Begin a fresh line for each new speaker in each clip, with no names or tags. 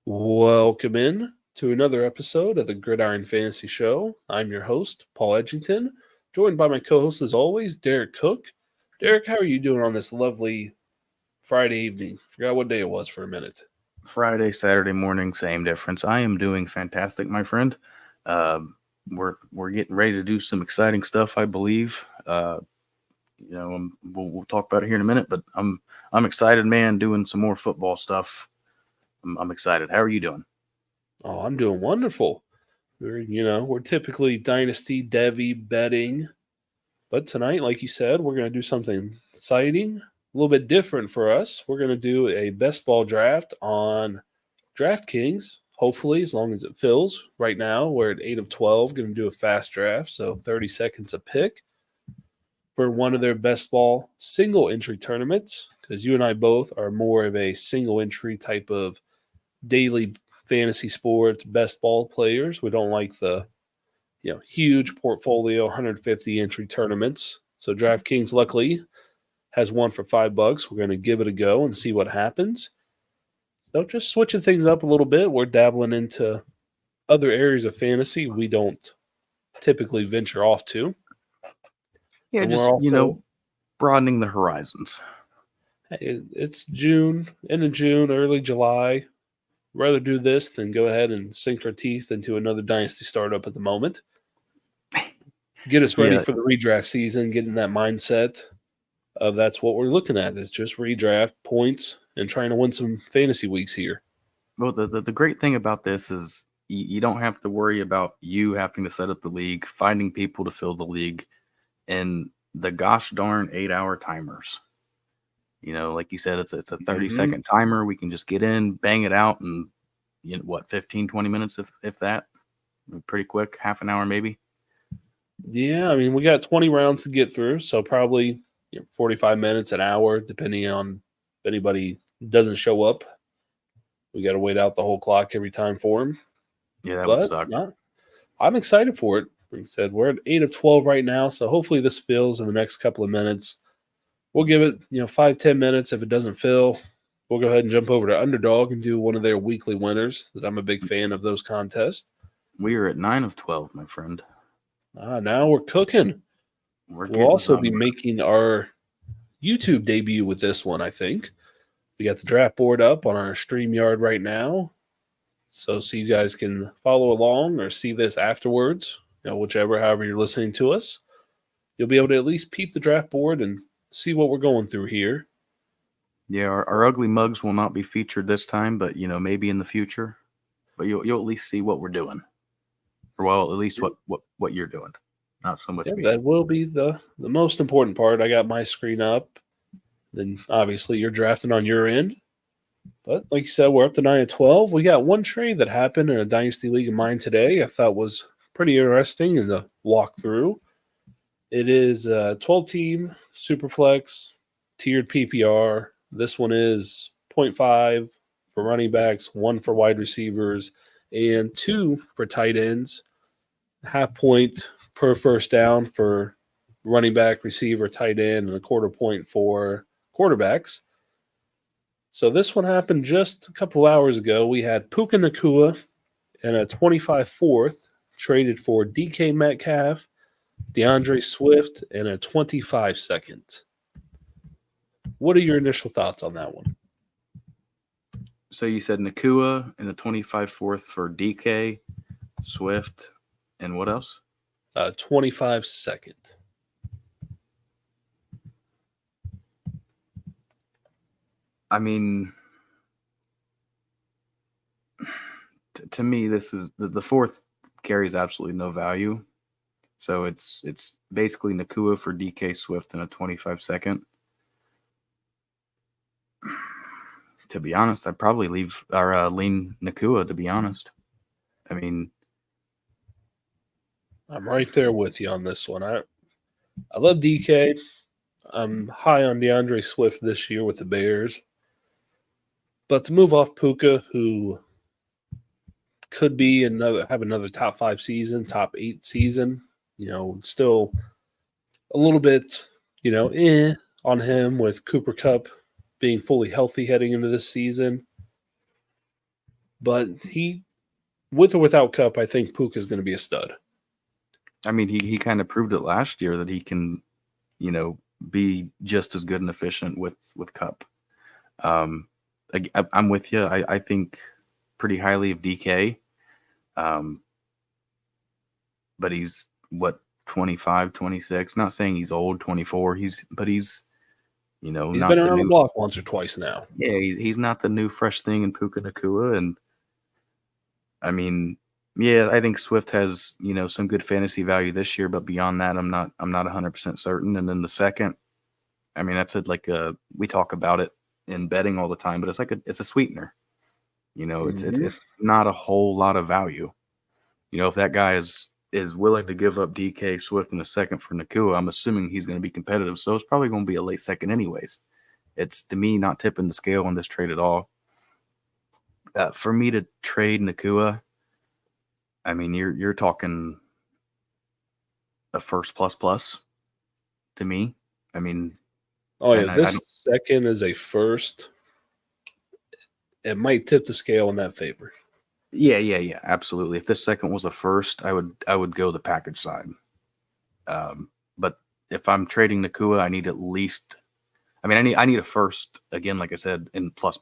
Welcome in to another episode of the Gridiron Fantasy Show. I'm your host, Paul Edgington, joined by my co-host as always, Derrik Cook. Derrik, how are you doing on this lovely Friday evening? Forgot what day it was for a minute.
Friday, Saturday morning, same difference. I am doing fantastic, my friend. We're getting ready to do some exciting stuff, I believe. We'll talk about it here in a minute, but I'm excited, man. Doing some more football stuff. I'm excited. How are you doing?
Oh, I'm doing wonderful. We're typically dynasty devy betting, but tonight, like you said, we're going to do something exciting, a little bit different for us. We're going to do a best ball draft on DraftKings, hopefully, as long as it fills. Right now, we're at 8 of 12, going to do a fast draft, so 30 seconds a pick for one of their best ball single entry tournaments, because you and I both are more of a single entry type of daily fantasy sports best ball players. We don't like the huge portfolio 150 entry tournaments. So DraftKings luckily has one for $5. We're going to give it a go and see what happens. So just switching things up a little bit. We're dabbling into other areas of fantasy we don't typically venture off to.
Yeah,
And
just
we're also
broadening the horizons.
it's June, end of June, early July. Rather do this than go ahead and sink our teeth into another dynasty startup at the moment. Get us ready for the redraft season, get in that mindset of that's what we're looking at. It's just redraft points and trying to win some fantasy weeks here.
Well, the great thing about this is you don't have to worry about you having to set up the league, finding people to fill the league, and the gosh darn 8-hour timers. Like you said, it's a 30-second timer. We can just get in, bang it out, and 15, 20 minutes if that. Pretty quick, half an hour maybe.
Yeah, I mean, we got 20 rounds to get through, so probably 45 minutes, an hour, depending on if anybody doesn't show up. We got to wait out the whole clock every time for them.
Yeah, that would suck.
I'm excited for it. Like I said, we're at 8 of 12 right now, so hopefully this fills in the next couple of minutes. We'll give it 5-10 minutes. If it doesn't fill, we'll go ahead and jump over to Underdog and do one of their weekly winners. That I'm a big fan of those contests.
We are at 9 of 12, my friend.
Now we're cooking. We'll also be making our YouTube debut with this one, I think. We got the draft board up on our StreamYard right now. So you guys can follow along or see this afterwards, however you're listening to us. You'll be able to at least peep the draft board and see what we're going through here.
Yeah, our ugly mugs will not be featured this time, but maybe in the future. But you'll at least see what we're doing, or well, at least what you're doing. Not so much.
That will be the most important part. I got my screen up. Then obviously you're drafting on your end. But like you said, we're up to 9 of 12. We got one trade that happened in a dynasty league of mine today. I thought was pretty interesting in the walkthrough. It is a 12-team Superflex tiered PPR. This one is 0.5 for running backs, 1 for wide receivers, and 2 for tight ends. Half point per first down for running back, receiver, tight end, and a quarter point for quarterbacks. So this one happened just a couple hours ago. We had Puka Nacua and a 25 fourth traded for DK Metcalf, DeAndre Swift, and a 25 second. What are your initial thoughts on that one?
So you said Nacua and a 25 fourth for DK, Swift, and what else?
25 second.
I mean, to me, this is the fourth carries absolutely no value. So it's basically Nacua for DK, Swift, and a 25 second. To be honest, I'd probably lean Nacua, to be honest. I mean,
I'm right there with you on this one. I love DK. I'm high on DeAndre Swift this year with the Bears. But to move off Puka, who could be have another top 5 season, top 8 season, still a little bit, on him with Cooper Kupp being fully healthy heading into this season. But with or without Cup, I think Puka is going to be a stud.
I mean, he kind of proved it last year that he can, be just as good and efficient with Cup. I'm with you. I think pretty highly of DK. But he's 25, 26. Not saying he's old, 24. He's
He's
not
been
the
around the
new
block once or twice now.
Yeah, he's not the new fresh thing in Puka Nakua. And I mean, yeah, I think Swift has, some good fantasy value this year, but beyond that, I'm not 100% certain. And then the second, I mean, that's we talk about it in betting all the time, but it's a sweetener. It's not a whole lot of value. If that guy is willing to give up DK Swift in a second for Nakua, I'm assuming he's going to be competitive. So it's probably going to be a late second anyways. It's, to me, not tipping the scale on this trade at all. For me to trade Nakua, I mean, you're talking a first plus to me. I mean,
oh yeah, this second is a first. It might tip the scale in that favor.
Yeah, absolutely. If this second was a first, I would go the package side. But if I'm trading Nakua, I need at least. I mean, I need a first again, like I said, in plus,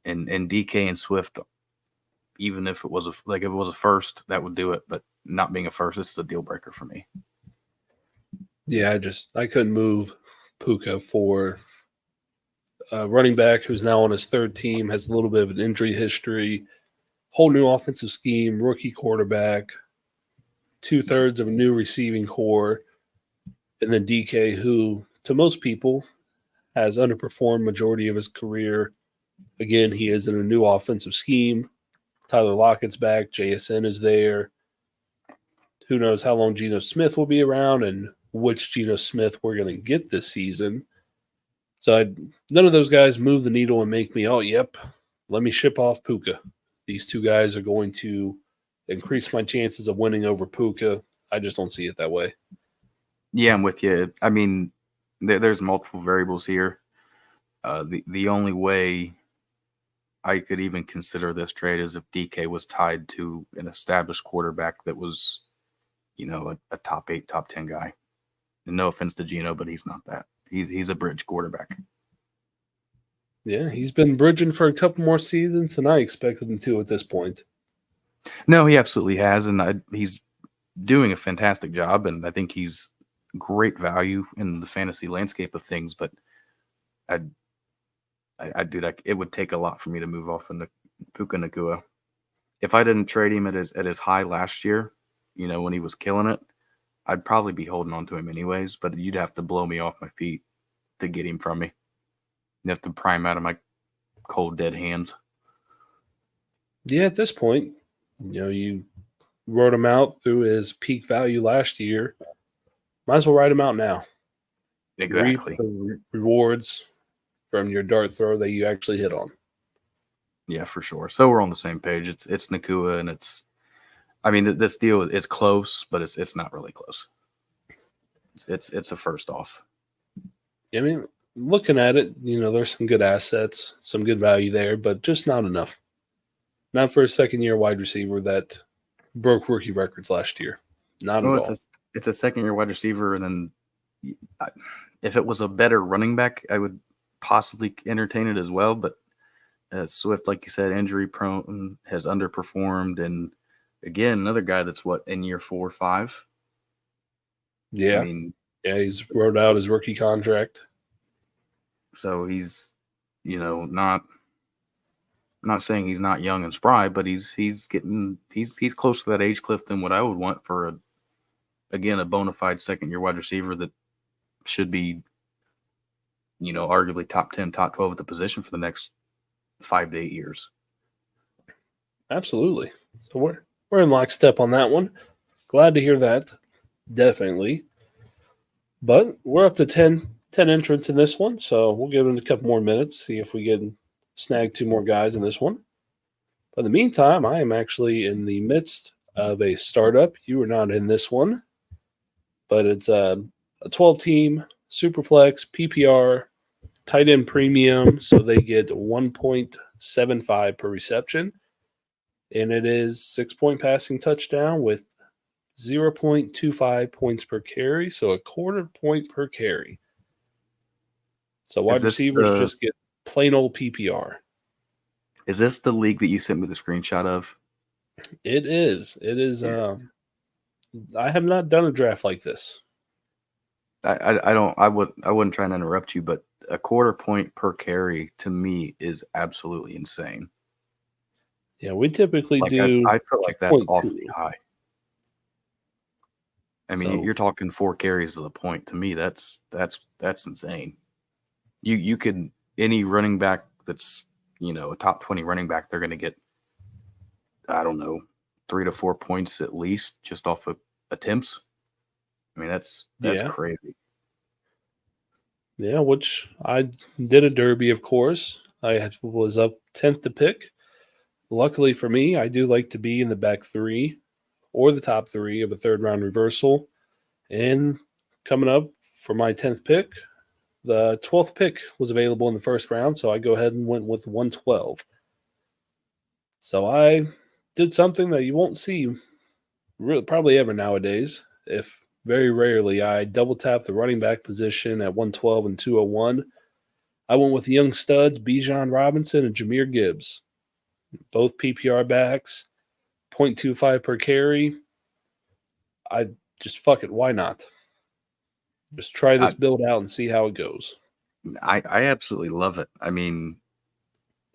and DK and Swift. Even if it was if it was a first, that would do it. But not being a first, this is a deal breaker for me.
Yeah, I couldn't move Puka for a running back who's now on his third team, has a little bit of an injury history, whole new offensive scheme, rookie quarterback, 2/3 of a new receiving core, and then DK, who to most people has underperformed majority of his career. Again, he is in a new offensive scheme. Tyler Lockett's back. JSN is there. Who knows how long Geno Smith will be around and which Geno Smith we're going to get this season. So none of those guys move the needle and make me, oh, yep, let me ship off Puka. These two guys are going to increase my chances of winning over Puka. I just don't see it that way.
Yeah, I'm with you. I mean, there's multiple variables here. The only way I could even consider this trade is if DK was tied to an established quarterback that was, a top 8, top 10 guy. And no offense to Geno, but he's not that. He's a bridge quarterback.
Yeah, he's been bridging for a couple more seasons than I expected him to at this point.
No, he absolutely has, and he's doing a fantastic job, and I think he's great value in the fantasy landscape of things. But I do that. It would take a lot for me to move off in the Puka Nakua. If I didn't trade him at his high last year, when he was killing it, I'd probably be holding on to him anyways. But you'd have to blow me off my feet to get him from me. You have to pry him out of my cold, dead hands.
Yeah, at this point, you wrote him out through his peak value last year. Might as well write him out now.
Exactly.
Reap the rewards from your dart throw that you actually hit on.
Yeah, for sure. So we're on the same page. It's Nakua, and this deal is close, but it's not really close. It's a first off.
I mean, looking at it, there's some good assets, some good value there, but just not enough. Not for a second-year wide receiver that broke rookie records last year. Not at all.
It's a second-year wide receiver, and then if it was a better running back, I would possibly entertain it as well. But Swift, like you said, injury-prone, has underperformed, and again, another guy that's in year 4 or 5.
Yeah, he's wrote out his rookie contract.
So he's, not saying he's not young and spry, but he's close to that age cliff than what I would want for a bona fide second-year wide receiver that should be, arguably top 10, top 12 at the position for the next 5 to 8 years.
Absolutely. So we're in lockstep on that one. Glad to hear that. Definitely. But we're up to 10 entrants in this one, so we'll give it a couple more minutes, see if we can snag 2 more guys in this one. But in the meantime, I am actually in the midst of a startup. You are not in this one, but it's a 12-team Superflex PPR tight end premium, so they get 1.2 .75 per reception. And it is 6-point passing touchdown with 0.25 points per carry, so a quarter point per carry. So wide receivers just get plain old PPR.
Is this the league that you sent me the screenshot of?
It is. It is.
Yeah.
I have not done a draft like this.
I wouldn't try and interrupt you, but a quarter point per carry to me is absolutely insane.
Yeah, we typically do.
I feel like that's awfully high. I mean, you're talking 4 carries to the point. To me, that's insane. You could, any running back that's, a top 20 running back, they're going to get, I don't know, 3 to 4 points at least just off of attempts. I mean, that's crazy.
Yeah, which I did a derby, of course. I was up 10th to pick. Luckily for me, I do like to be in the back 3 or the top 3 of a third-round reversal. And coming up for my 10th pick, the 12th pick was available in the first round, so I go ahead and went with 112. So I did something that you won't see probably ever nowadays. If very rarely, I double tap the running back position at 112 and 201. I went with young studs, Bijan Robinson and Jahmyr Gibbs. Both PPR backs, 0.25 per carry. I just fuck it. Why not? Just try this build out and see how it goes.
I absolutely love it. I mean,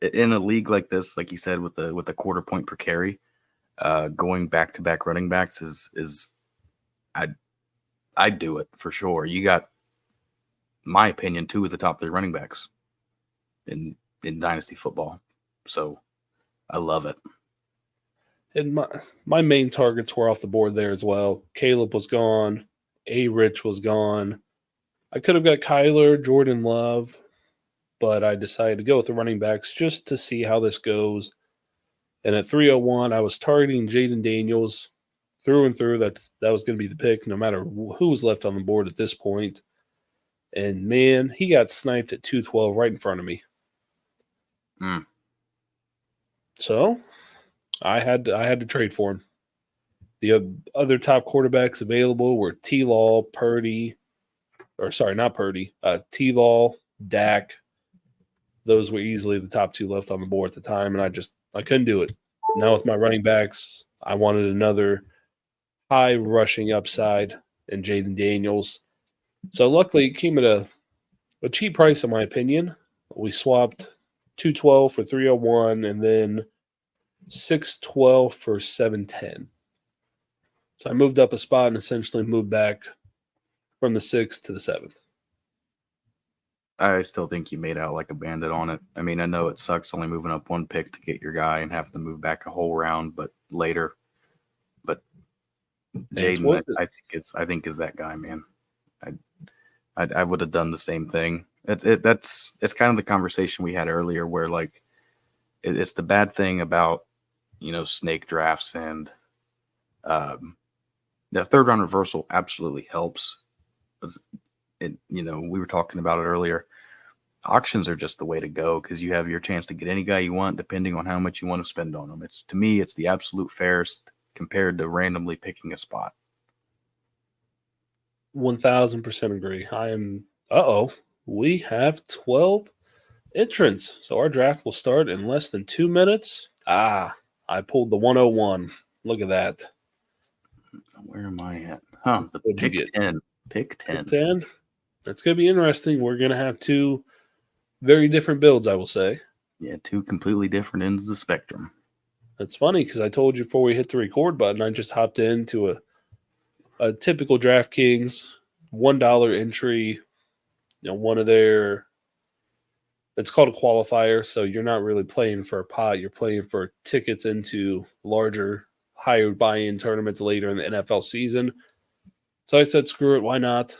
in a league like this, like you said, with the quarter point per carry, going back to back running backs is I'd do it for sure. You got, my opinion, 2 of the top 3 running backs in dynasty football. So I love it.
And my main targets were off the board there as well. Caleb was gone. Rich was gone. I could have got Kyler, Jordan Love, but I decided to go with the running backs just to see how this goes. And at 301, I was targeting Jaden Daniels through and through. That was going to be the pick, no matter who was left on the board at this point. And man, he got sniped at 212 right in front of me. So I had to trade for him. The other top quarterbacks available were T-Law, Purdy, not Purdy, T-Law, Dak. Those were easily the top 2 left on the board at the time, and I couldn't do it. Now with my running backs, I wanted another high rushing upside in Jaden Daniels. So luckily it came at a cheap price, in my opinion. We swapped 212 for 301 and then 612 for 710. So I moved up a spot and essentially moved back from the 6th to the 7th.
I still think you made out like a bandit on it. I mean, I know it sucks only moving up 1 pick to get your guy and having to move back a whole round, but later. But Jaden, I think is that guy, man. I would have done the same thing. It's kind of the conversation we had earlier, where like it's the bad thing about snake drafts, and the third round reversal absolutely helps. We were talking about it earlier. Auctions are just the way to go because you have your chance to get any guy you want depending on how much you want to spend on them. To me, it's the absolute fairest compared to randomly picking a spot.
1000% agree. We have 12 entrants. So our draft will start in less than 2 minutes. I pulled the 101. Look at that.
Where am I at?
What'd you get?
10. Pick 10.
Pick 10. That's going to be interesting. We're going to have 2 very different builds, I will say.
Yeah, 2 completely different ends of the spectrum.
It's funny because I told you before we hit the record button, I just hopped into a typical DraftKings $1 entry, one of their, it's called a qualifier. So you're not really playing for a pot. You're playing for tickets into larger, higher buy-in tournaments later in the NFL season. So I said, screw it. Why not?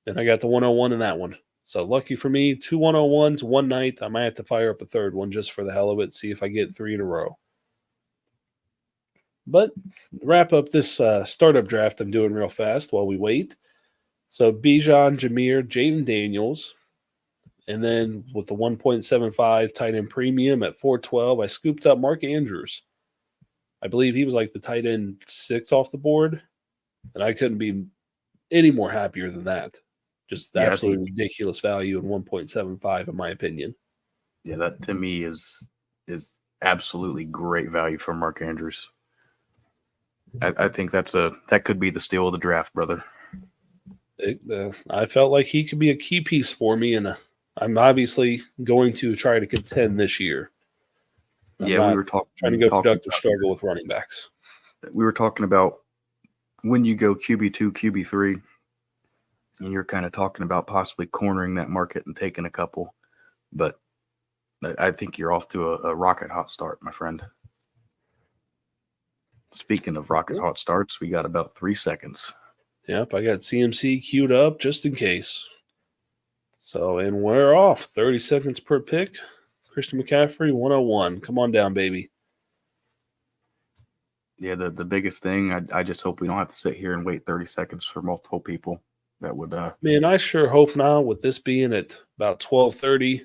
And I got the 101 in that one. So lucky for me, 2 101s one night. I might have to fire up a third one just for the hell of it, see if I get 3 in a row. But wrap up this startup draft I'm doing real fast while we wait. So Bijan, Jahmyr, Jaden Daniels. And then with the 1.75 tight end premium at 412, I scooped up Mark Andrews. I believe he was like the tight end 6 off the board, and I couldn't be any more happier than that. Just
Yeah,
absolutely ridiculous value in 1.75, in my opinion.
Yeah, that to me is absolutely great value for Mark Andrews. I think that could be the steal of the draft, brother.
I felt like he could be a key piece for me, and I'm obviously going to try to contend this year.
We were
trying to go productive struggle with running backs.
We were talking about when you go QB2, QB3, and you're kind of talking about possibly cornering that market and taking a couple. But I think you're off to a rocket hot start, my friend. Speaking of rocket hot starts, we got about 3 seconds.
Yep, I got CMC queued up just in case. So, and we're off. 30 seconds per pick. Christian McCaffrey, 101. Come on down, baby.
Yeah, the biggest thing, I just hope we don't have to sit here and wait 30 seconds for multiple people. That would
Man, I sure hope not, with this being at about 12:30,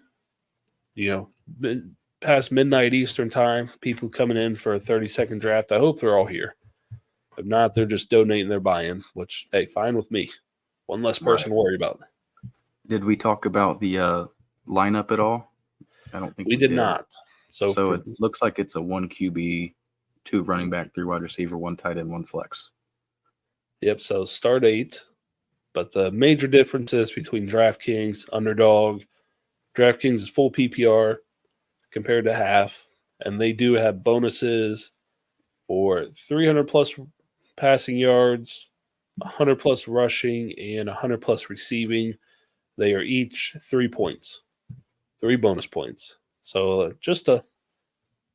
past midnight Eastern time, people coming in for a 30-second draft. I hope they're all here. If not, they're just donating their buy-in, which, hey, fine with me. One less person to worry about.
Did we talk about the lineup at all? I don't think
we did not.
So it looks like it's a 1 QB, 2 running back, 3 wide receiver, 1 tight end, 1 flex.
Yep, so start 8. But the major differences between DraftKings, Underdog, DraftKings is full PPR compared to half, and they do have bonuses for 300-plus passing yards, 100-plus rushing, and 100-plus receiving. They are each 3 points, 3 bonus points. So just a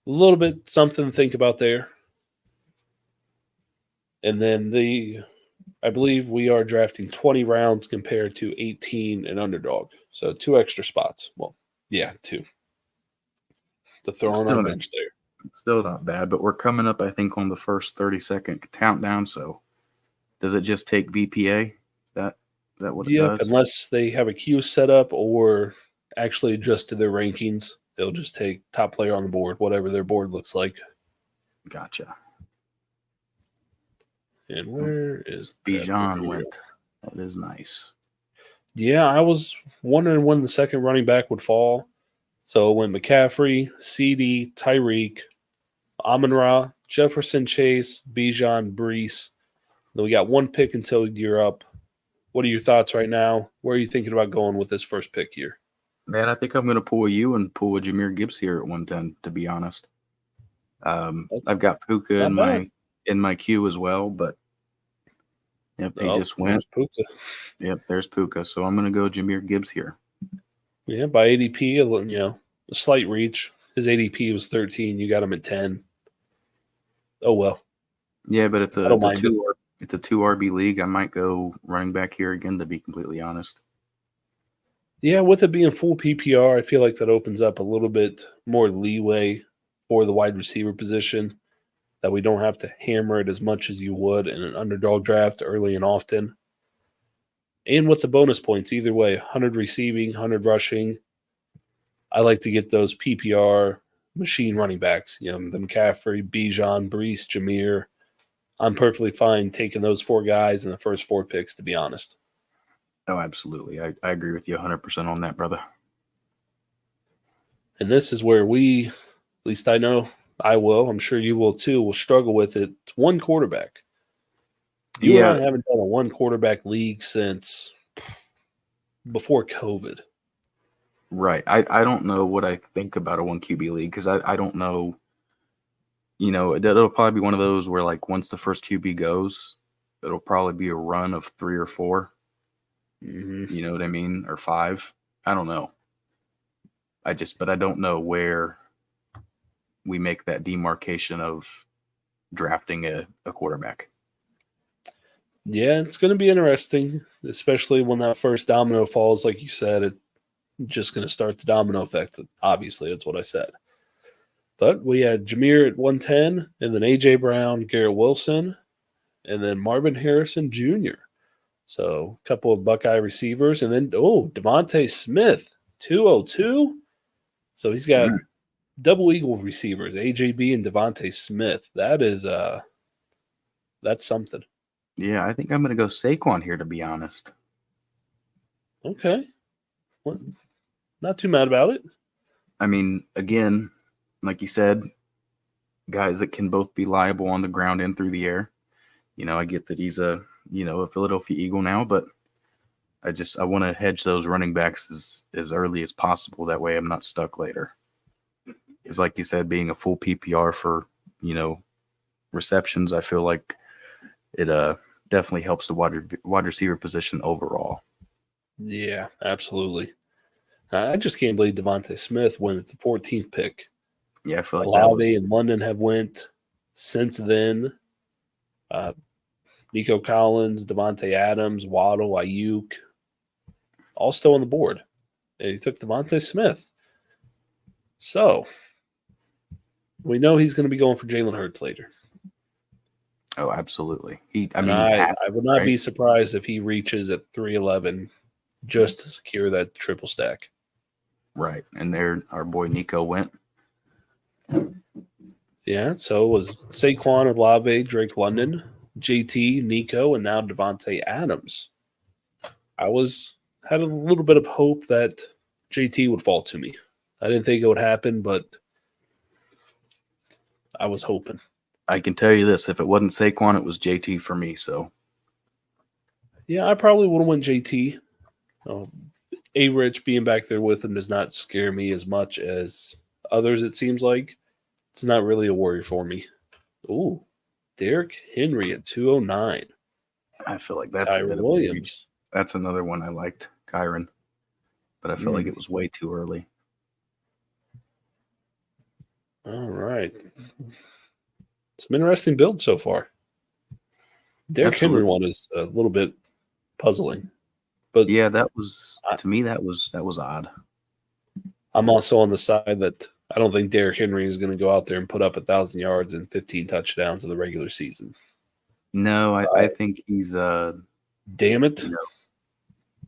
little bit something to think about there. And then I believe we are drafting 20 rounds compared to 18 in Underdog. So 2 extra spots. Well, yeah, 2. To throw on our bench there.
Still not bad, but we're coming up, I think, on the first 30-second countdown. So does it just take BPA? Is that what it does?
Unless they have a queue set up or actually adjusted their rankings. They'll just take top player on the board, whatever their board looks like.
Gotcha.
And where is
Bijan went? That is nice.
Yeah, I was wondering when the second running back would fall. So when McCaffrey, CD, Tyreek, Amon-Ra, Jefferson, Chase, Bijan, Brees. Then we got 1 pick until you're up. What are your thoughts right now? Where are you thinking about going with this first pick here?
Man, I think I'm going to pull you and pull a Jahmyr Gibbs here at 110, to be honest. I've got Puka in my queue as well, but yep, he just went.
Puka.
Yep, there's Puka. So I'm going to go Jahmyr Gibbs here.
Yeah, by ADP, a slight reach. His ADP was 13. You got him at 10. Oh, well.
Yeah, but it's a 2 RB league. I might go running back here again, to be completely honest.
Yeah, with it being full PPR, I feel like that opens up a little bit more leeway for the wide receiver position, that we don't have to hammer it as much as you would in an underdog draft early and often. And with the bonus points, either way, 100 receiving, 100 rushing. I like to get those PPR machine running backs, the McCaffrey, Bijan, Brees, Jahmyr. I'm perfectly fine taking those 4 guys in the first 4 picks, to be honest.
Oh, absolutely. I agree with you 100% on that, brother.
And this is where we, at least I know I will, I'm sure you will too, will struggle with it. It's 1 quarterback. You and I haven't done a 1 quarterback league since before COVID.
Right. I don't know what I think about a 1 QB league, because I don't know. It'll probably be one of those where, like, once the first QB goes, it'll probably be a run of 3 or 4.
Mm-hmm.
You know what I mean? Or 5. I don't know. But I don't know where we make that demarcation of drafting a quarterback.
Yeah, it's going to be interesting, especially when that first domino falls. Like you said, it's just going to start the domino effect. Obviously, that's what I said. But we had Jahmyr at 110, and then A.J. Brown, Garrett Wilson, and then Marvin Harrison Jr. So a couple of Buckeye receivers. And then, Devontae Smith, 202. So he's got
Mm.
double eagle receivers, AJB and Devontae Smith. That is that's something.
Yeah, I think I'm going to go Saquon here, to be honest.
Okay. Well, not too mad about it.
I mean, again, like you said, guys that can both be liable on the ground and through the air. I get that he's a Philadelphia Eagle now, but I want to hedge those running backs as early as possible. That way I'm not stuck later. Because like you said, being a full PPR for, receptions, I feel like it definitely helps the wide receiver position overall.
Yeah, absolutely. I just can't believe Devontae Smith went at the 14th pick.
Yeah, I feel like
Olave and London have went since then. Nico Collins, Devontae Adams, Waddle, Ayuk, all still on the board. And he took Devontae Smith. So we know he's going to be going for Jalen Hurts later.
Oh, absolutely.
I would not be surprised if he reaches at 311 just to secure that triple stack.
Right. And there our boy Nico went.
Yeah, so it was Saquon, Olave, Drake London, JT, Nico, and now Devontae Adams. I had a little bit of hope that JT would fall to me. I didn't think it would happen, but I was hoping.
I can tell you this: if it wasn't Saquon, it was JT for me. So,
yeah, I probably would have went JT. A-Rich being back there with him does not scare me as much as others. It seems like it's not really a worry for me. Ooh, Derrick Henry at 209.
I feel like that's
Kyron
a bit of
Williams.
a reach. That's another one I liked, Kyron, but I feel like it was way too early.
All right. Some interesting builds so far. Derrick Henry one is a little bit puzzling. But
yeah, that was to me that was odd.
I'm also on the side that I don't think Derrick Henry is going to go out there and put up 1,000 yards and 15 touchdowns in the regular season.
No, so I think he's
damn it.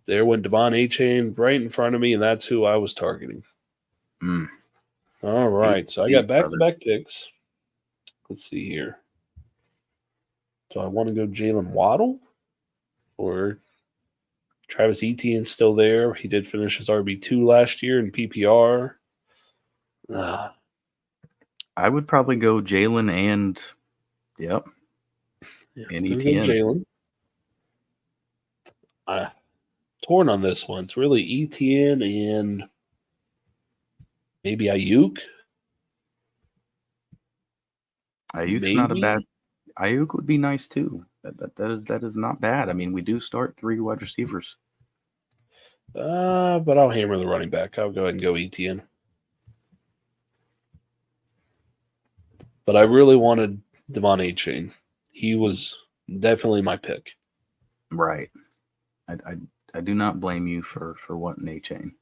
There went Devon A-Chain right in front of me, and that's who I was targeting. All right. So I got back-to-back picks. Let's see here. Do I want to go Jalen Waddle or Travis Etienne still there? He did finish his RB2 last year in PPR.
I would probably go Jalen and and Etienne.
Jalen. Torn on this one. It's really Etienne and maybe Ayuk.
Ayuk's not a bad. Ayuk would be nice too. That is not bad. I mean, we do start 3 wide receivers.
But I'll hammer the running back. I'll go ahead and go Etienne. But I really wanted Devon A-Chain. He was definitely my pick.
Right. I do not blame you for wanting A-Chain.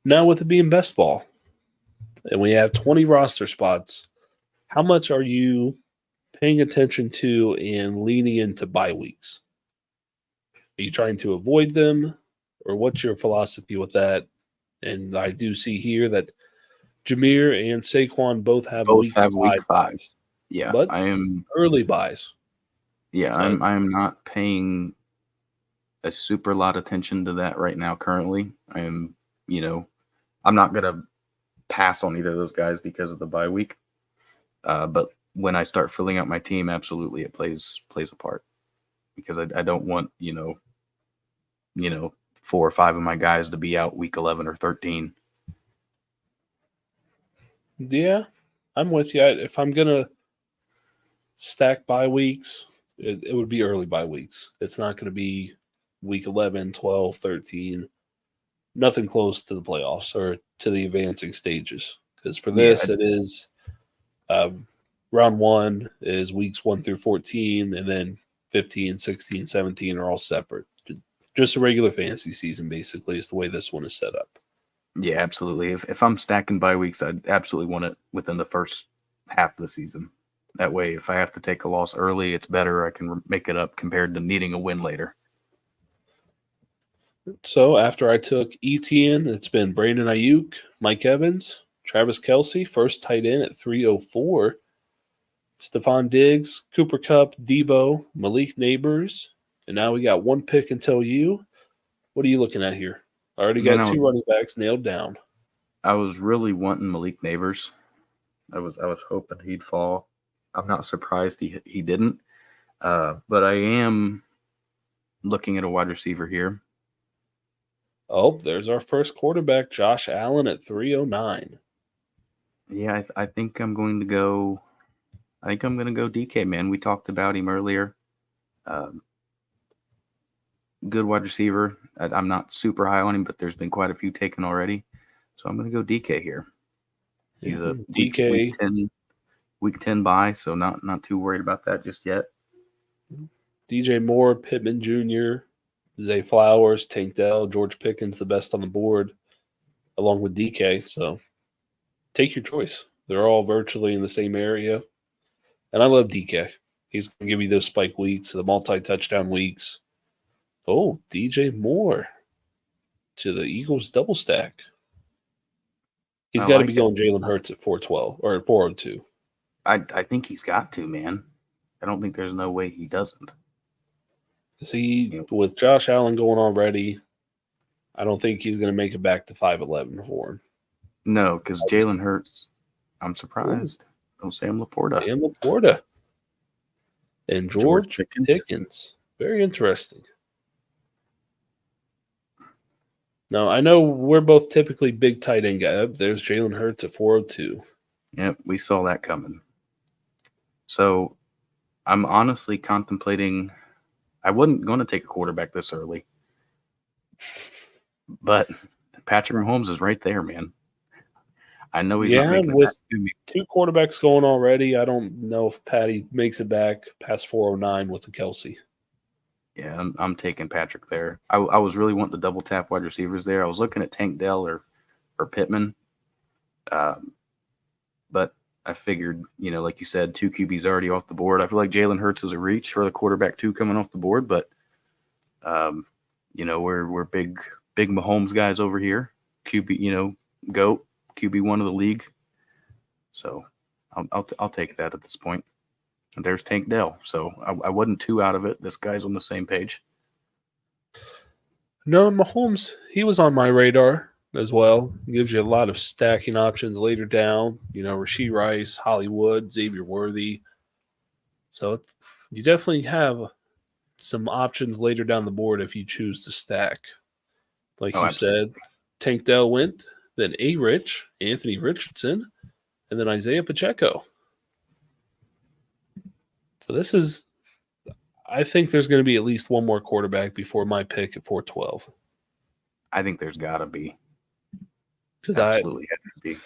Now with it being best ball, and we have 20 roster spots, how much are you paying attention to and leaning into bye weeks? Are you trying to avoid them, or what's your philosophy with that? And I do see here that Jameer and Saquon both have week 5 buys.
Yeah,
but
I am
early buys.
Yeah, so I'm not paying a super lot of attention to that right now. Currently, I am. I'm not gonna pass on either of those guys because of the bye week. But when I start filling out my team, absolutely it plays a part because I don't want 4 or 5 of my guys to be out week 11 or 13.
Yeah, I'm with you. If I'm gonna stack bye weeks, it would be early bye weeks. It's not going to be week 11, 12, 13. Nothing close to the playoffs or to the advancing stages. Because for this, it is round 1 is weeks 1 through 14, and then 15, 16, 17 are all separate. Just a regular fantasy season, basically, is the way this one is set up.
Yeah, absolutely. If I'm stacking bye weeks, I'd absolutely want it within the first half of the season. That way, if I have to take a loss early, it's better. I can make it up compared to needing a win later.
So after I took ETN, it's been Brandon Ayuk, Mike Evans, Travis Kelsey, first tight end at 304. Stephon Diggs, Cooper Kupp, Debo, Malik Neighbors. And now we got one pick until you. What are you looking at here? I already
Man,
got two running backs nailed down.
I was really wanting Malik Neighbors. I was hoping he'd fall. I'm not surprised he didn't. But I am looking at a wide receiver here.
Oh, there's our first quarterback, Josh Allen at 309.
Yeah, I think I'm going to go. I think I'm going to go DK, man. We talked about him earlier. Good wide receiver. I'm not super high on him, but there's been quite a few taken already. So I'm going to go DK here. He's a
DK.
week 10 buy, so not too worried about that just yet.
DJ Moore, Pittman Jr., Zay Flowers, Tank Dell, George Pickens, the best on the board, along with DK. So take your choice. They're all virtually in the same area. And I love DK. He's going to give you those spike weeks, the multi-touchdown weeks. Oh, DJ Moore to the Eagles double stack. He's got to be going Jalen Hurts at 412 or at 402.
I think he's got to, man. I don't think there's no way he doesn't.
See, with Josh Allen going already, I don't think he's going to make it back to 5'11 for him.
No, because Jalen Hurts, I'm surprised. Oh, Sam Laporta.
Sam Laporta. And George Pickens. Very interesting. Now, I know we're both typically big tight end guys. There's Jalen Hurts at 402.
Yep, we saw that coming. So I'm honestly contemplating – I wasn't going to take a quarterback this early. But Patrick Mahomes is right there, man. I know he's not making
with two quarterbacks going already, I don't know if Patty makes it back past 409 with the Kelsey.
Yeah, I'm taking Patrick there. I was really wanting to double tap wide receivers there. I was looking at Tank Dell or Pittman. But I figured, like you said, two QBs already off the board. I feel like Jalen Hurts is a reach for the quarterback two coming off the board, but we're big Mahomes guys over here. QB, GOAT, QB1 of the league. So I'll take that at this point. And there's Tank Dell. So I wasn't too out of it. This guy's on the same page.
No, Mahomes, he was on my radar as well. Gives you a lot of stacking options later down. Rashee Rice, Hollywood, Xavier Worthy. So you definitely have some options later down the board if you choose to stack. Like you said, Tank Dell went, then A-Rich, Anthony Richardson, and then Isaiah Pacheco. So I think there's going to be at least one more quarterback before my pick at 412.
I think there's got to be.
Because
Absolutely has to be.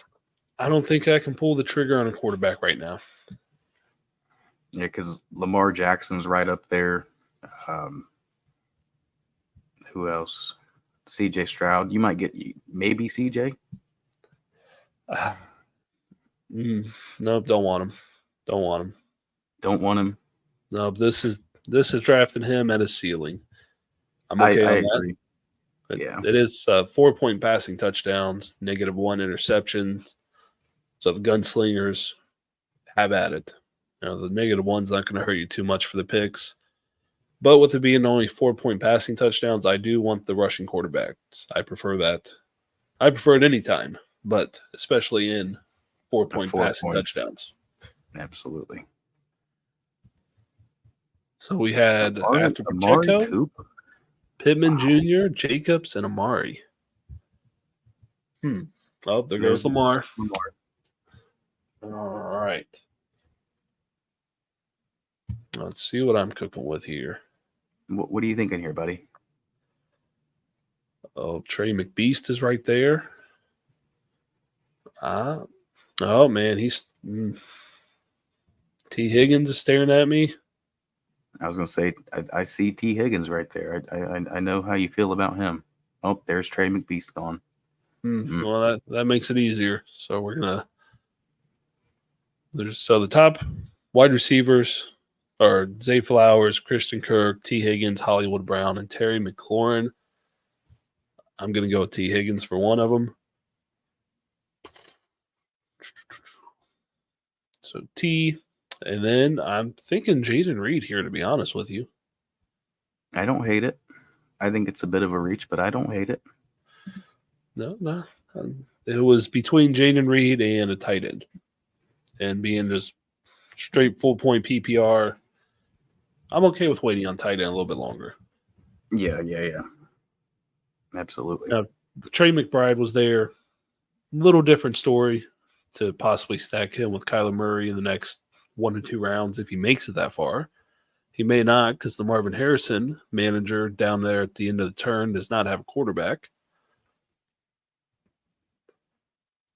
I don't think I can pull the trigger on a quarterback right now.
Yeah, because Lamar Jackson's right up there. Who else? CJ Stroud. You might get maybe CJ.
Nope, don't want him. Don't want him.
Don't want him.
No, this is drafting him at his ceiling. I'm okay on that.
Agree. Yeah,
it is 4-point passing touchdowns, -1 interception. So the gunslingers have at it. The -1's not going to hurt you too much for the picks. But with it being only 4-point passing touchdowns, I do want the rushing quarterbacks. I prefer that. I prefer it any time, but especially in 4-point passing touchdowns.
Absolutely.
So we had after Pacheco, Pittman Jr., Jacobs, and Amari. Oh, there goes Lamar. All right. Let's see what I'm cooking with here.
What are you thinking here, buddy?
Oh, Trey McBeast is right there. Oh, man, he's T. Higgins is staring at me.
I was going to say, I see T. Higgins right there. I know how you feel about him. Oh, there's Trey McBeast gone.
Well, that makes it easier. So we're going to – so the top wide receivers are Zay Flowers, Christian Kirk, T. Higgins, Hollywood Brown, and Terry McLaurin. I'm going to go with T. Higgins for one of them. So T, and then I'm thinking Jaden Reed here, to be honest with you.
I don't hate it. I think it's a bit of a reach, but I don't hate it.
No. It was between Jaden Reed and a tight end. And being just straight full point PPR, I'm okay with waiting on tight end a little bit longer.
Yeah. Absolutely.
Now, Trey McBride was there. Little different story to possibly stack him with Kyler Murray in the next 1 to 2 rounds if he makes it that far. He may not because the Marvin Harrison manager down there at the end of the turn does not have a quarterback.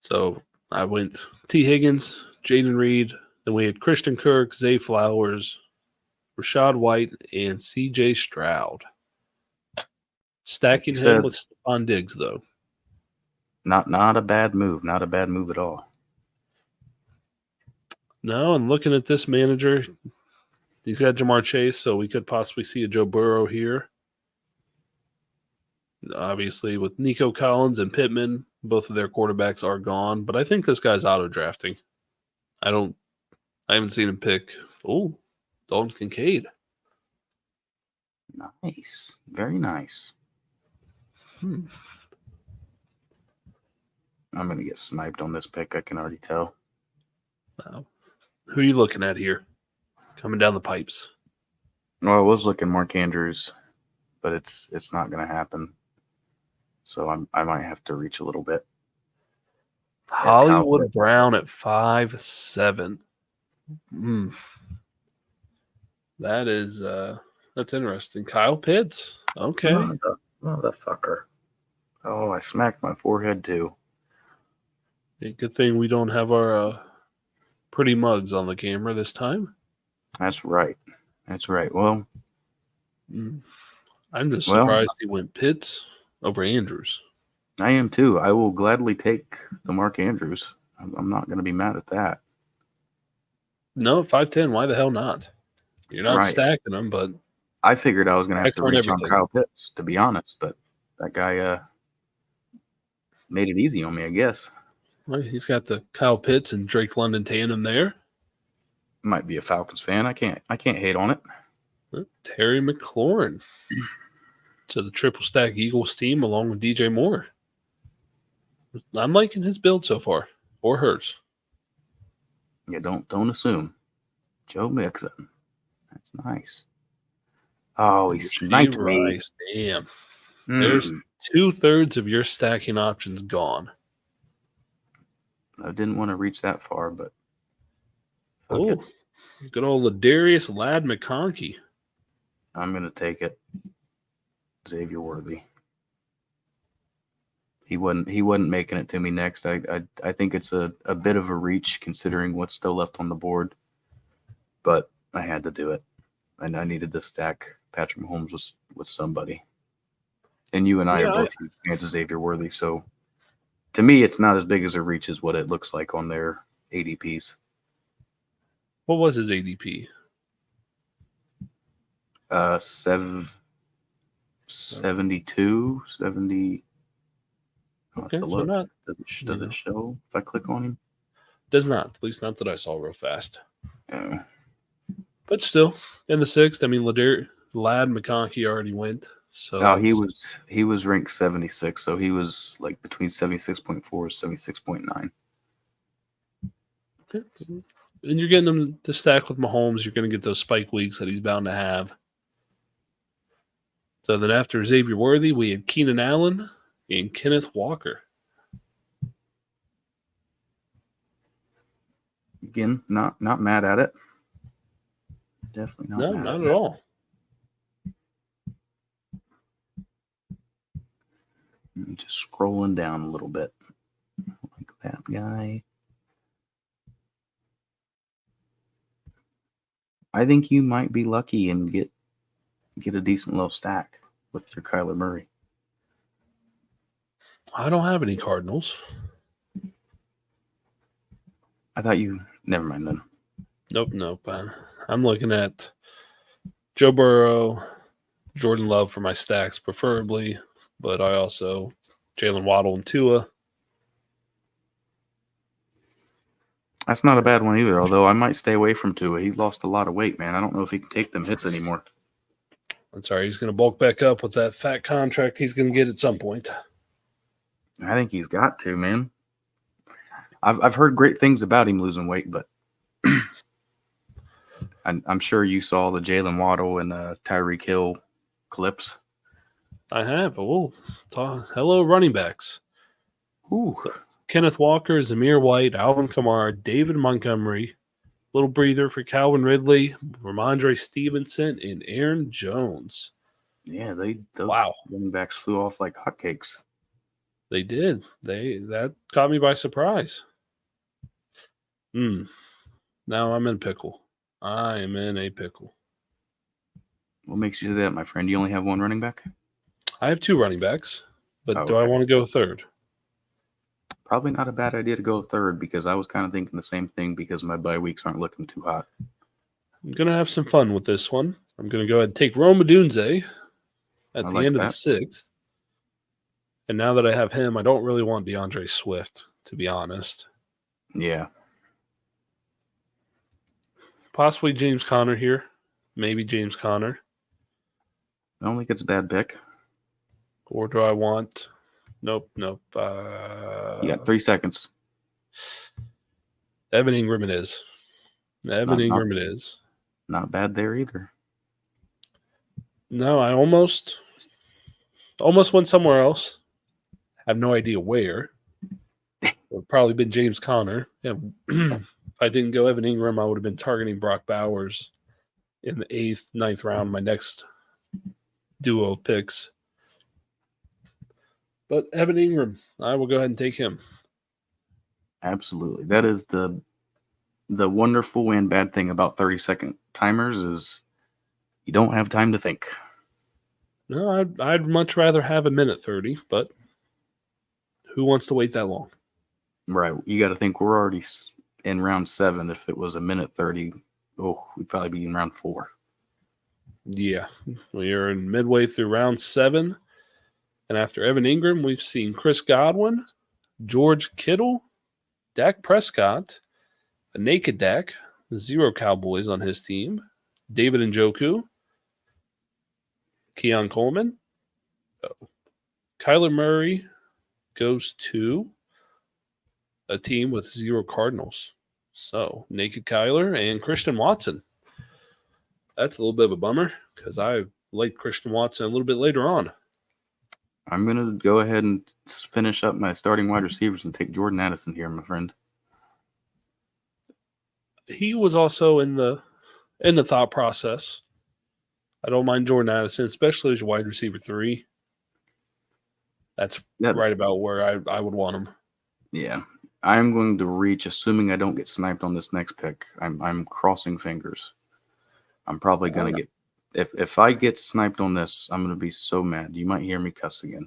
So I went T. Higgins, Jaden Reed. Then we had Christian Kirk, Zay Flowers, Rashad White, and C.J. Stroud. Stacking him with Stephon Diggs, though.
Not a bad move. Not a bad move at all.
No, and looking at this manager, he's got Jamar Chase, so we could possibly see a Joe Burrow here. Obviously, with Nico Collins and Pittman, both of their quarterbacks are gone, but I think this guy's auto-drafting. I haven't seen him pick. Oh, Dalton Kincaid.
Nice. Very nice. I'm going to get sniped on this pick. I can already tell.
Who are you looking at here? Coming down the pipes.
Well, I was looking Mark Andrews, but it's not going to happen. So I might have to reach a little bit.
Hollywood Brown at 5'7". That is that's interesting. Kyle Pitts. Okay.
Motherfucker. Oh, I smacked my forehead too.
Good thing we don't have our pretty mugs on the camera this time.
That's right. Well,
I'm just surprised he went Pitts over Andrews.
I am too. I will gladly take the Mark Andrews. I'm not going to be mad at that.
No, 5'10". Why the hell not? You're not stacking them, but
I figured I was going to have to reach on Kyle Pitts, to be honest. But that guy made it easy on me, I guess.
Well, he's got the Kyle Pitts and Drake London tandem there.
Might be a Falcons fan. I can't hate on it.
Terry McLaurin to the triple stack Eagles team along with DJ Moore. I'm liking his build so far, or hers.
Yeah, don't assume. Joe Mixon. That's nice. Oh, he sniped me.
Damn. There's 2/3 of your stacking options gone.
I didn't want to reach that far, but
good old Ladarius Ladd McConkey.
I'm gonna take it. Xavier Worthy. He wasn't making it to me next. I think it's a bit of a reach considering what's still left on the board, but I had to do it, and I needed to stack Patrick Mahomes with somebody. And you and I are both huge fans of Xavier Worthy, so to me, it's not as big as a reach as what it looks like on their ADPs.
What was his ADP?
72, 70.
Okay, so not.
Does it show if I click on him?
Does not. At least not that I saw real fast.
Yeah.
But still, in the 6th, I mean, Ladd McConkey already went. So
no, he was ranked 76, so he was like between 76.4 and 76.9.
Okay. And you're getting him to stack with Mahomes. You're going to get those spike weeks that he's bound to have. So then after Xavier Worthy, we had Keenan Allen and Kenneth Walker.
Again, not mad at it. Definitely not.
No, not at all.
Just scrolling down a little bit, like that guy. I think you might be lucky and get a decent low stack with your Kyler Murray.
I don't have any Cardinals.
I thought you. Never mind then.
Nope. I'm looking at Joe Burrow, Jordan Love for my stacks, preferably but I also Jalen Waddle and Tua.
That's not a bad one either, although I might stay away from Tua. He's lost a lot of weight, man. I don't know if he can take them hits anymore.
I'm sorry, he's going to bulk back up with that fat contract he's going to get at some point.
I think he's got to, man. I've heard great things about him losing weight, but I'm sure you saw the Jalen Waddle and Tyreek Hill clips.
I have. Oh, hello, running backs.
Ooh.
Kenneth Walker, Zamir White, Alvin Kamara, David Montgomery, little breather for Calvin Ridley, Ramondre Stevenson, and Aaron Jones.
Yeah, those running backs flew off like hotcakes.
They did. That caught me by surprise. Now I'm in pickle. I am in a pickle.
What makes you do that, my friend? You only have one running back?
I have 2 running backs, but do I want to go third?
Probably not a bad idea to go third because I was kind of thinking the same thing because my bye weeks aren't looking too hot.
I'm going to have some fun with this one. I'm going to go ahead and take Rome Odunze at the end of the 6th. And now that I have him, I don't really want DeAndre Swift, to be honest.
Yeah.
Possibly James Conner here. Maybe James Conner.
I don't think it's a bad pick.
Or do I want... Nope.
You got 3 seconds.
Evan Ingram it is. Ingram it is.
Not bad there either.
No, I almost went somewhere else. Have no idea where. It would probably been James Conner. Yeah. If I didn't go Evan Ingram, I would have been targeting Brock Bowers in the 8th, 9th round, my next duo of picks. But Evan Ingram, I will go ahead and take him.
Absolutely. That is the wonderful and bad thing about 30-second timers is you don't have time to think.
No, I'd much rather have a minute 30, but who wants to wait that long?
Right. You got to think we're already in round 7. If it was a minute 30, we'd probably be in round 4.
Yeah. We are in midway through round 7. And after Evan Ingram, we've seen Chris Godwin, George Kittle, Dak Prescott, a naked Dak, 0 Cowboys on his team, David Njoku, Keon Coleman, Kyler Murray goes to a team with 0 Cardinals. So, naked Kyler and Christian Watson. That's a little bit of a bummer because I liked Christian Watson a little bit later on.
I'm going to go ahead and finish up my starting wide receivers and take Jordan Addison here, my friend.
He was also in the thought process. I don't mind Jordan Addison, especially as your wide receiver 3. That's right about where I would want him.
Yeah. I'm going to reach, assuming I don't get sniped on this next pick. I'm crossing fingers. I'm probably going to get... If I get sniped on this, I'm going to be so mad. You might hear me cuss again.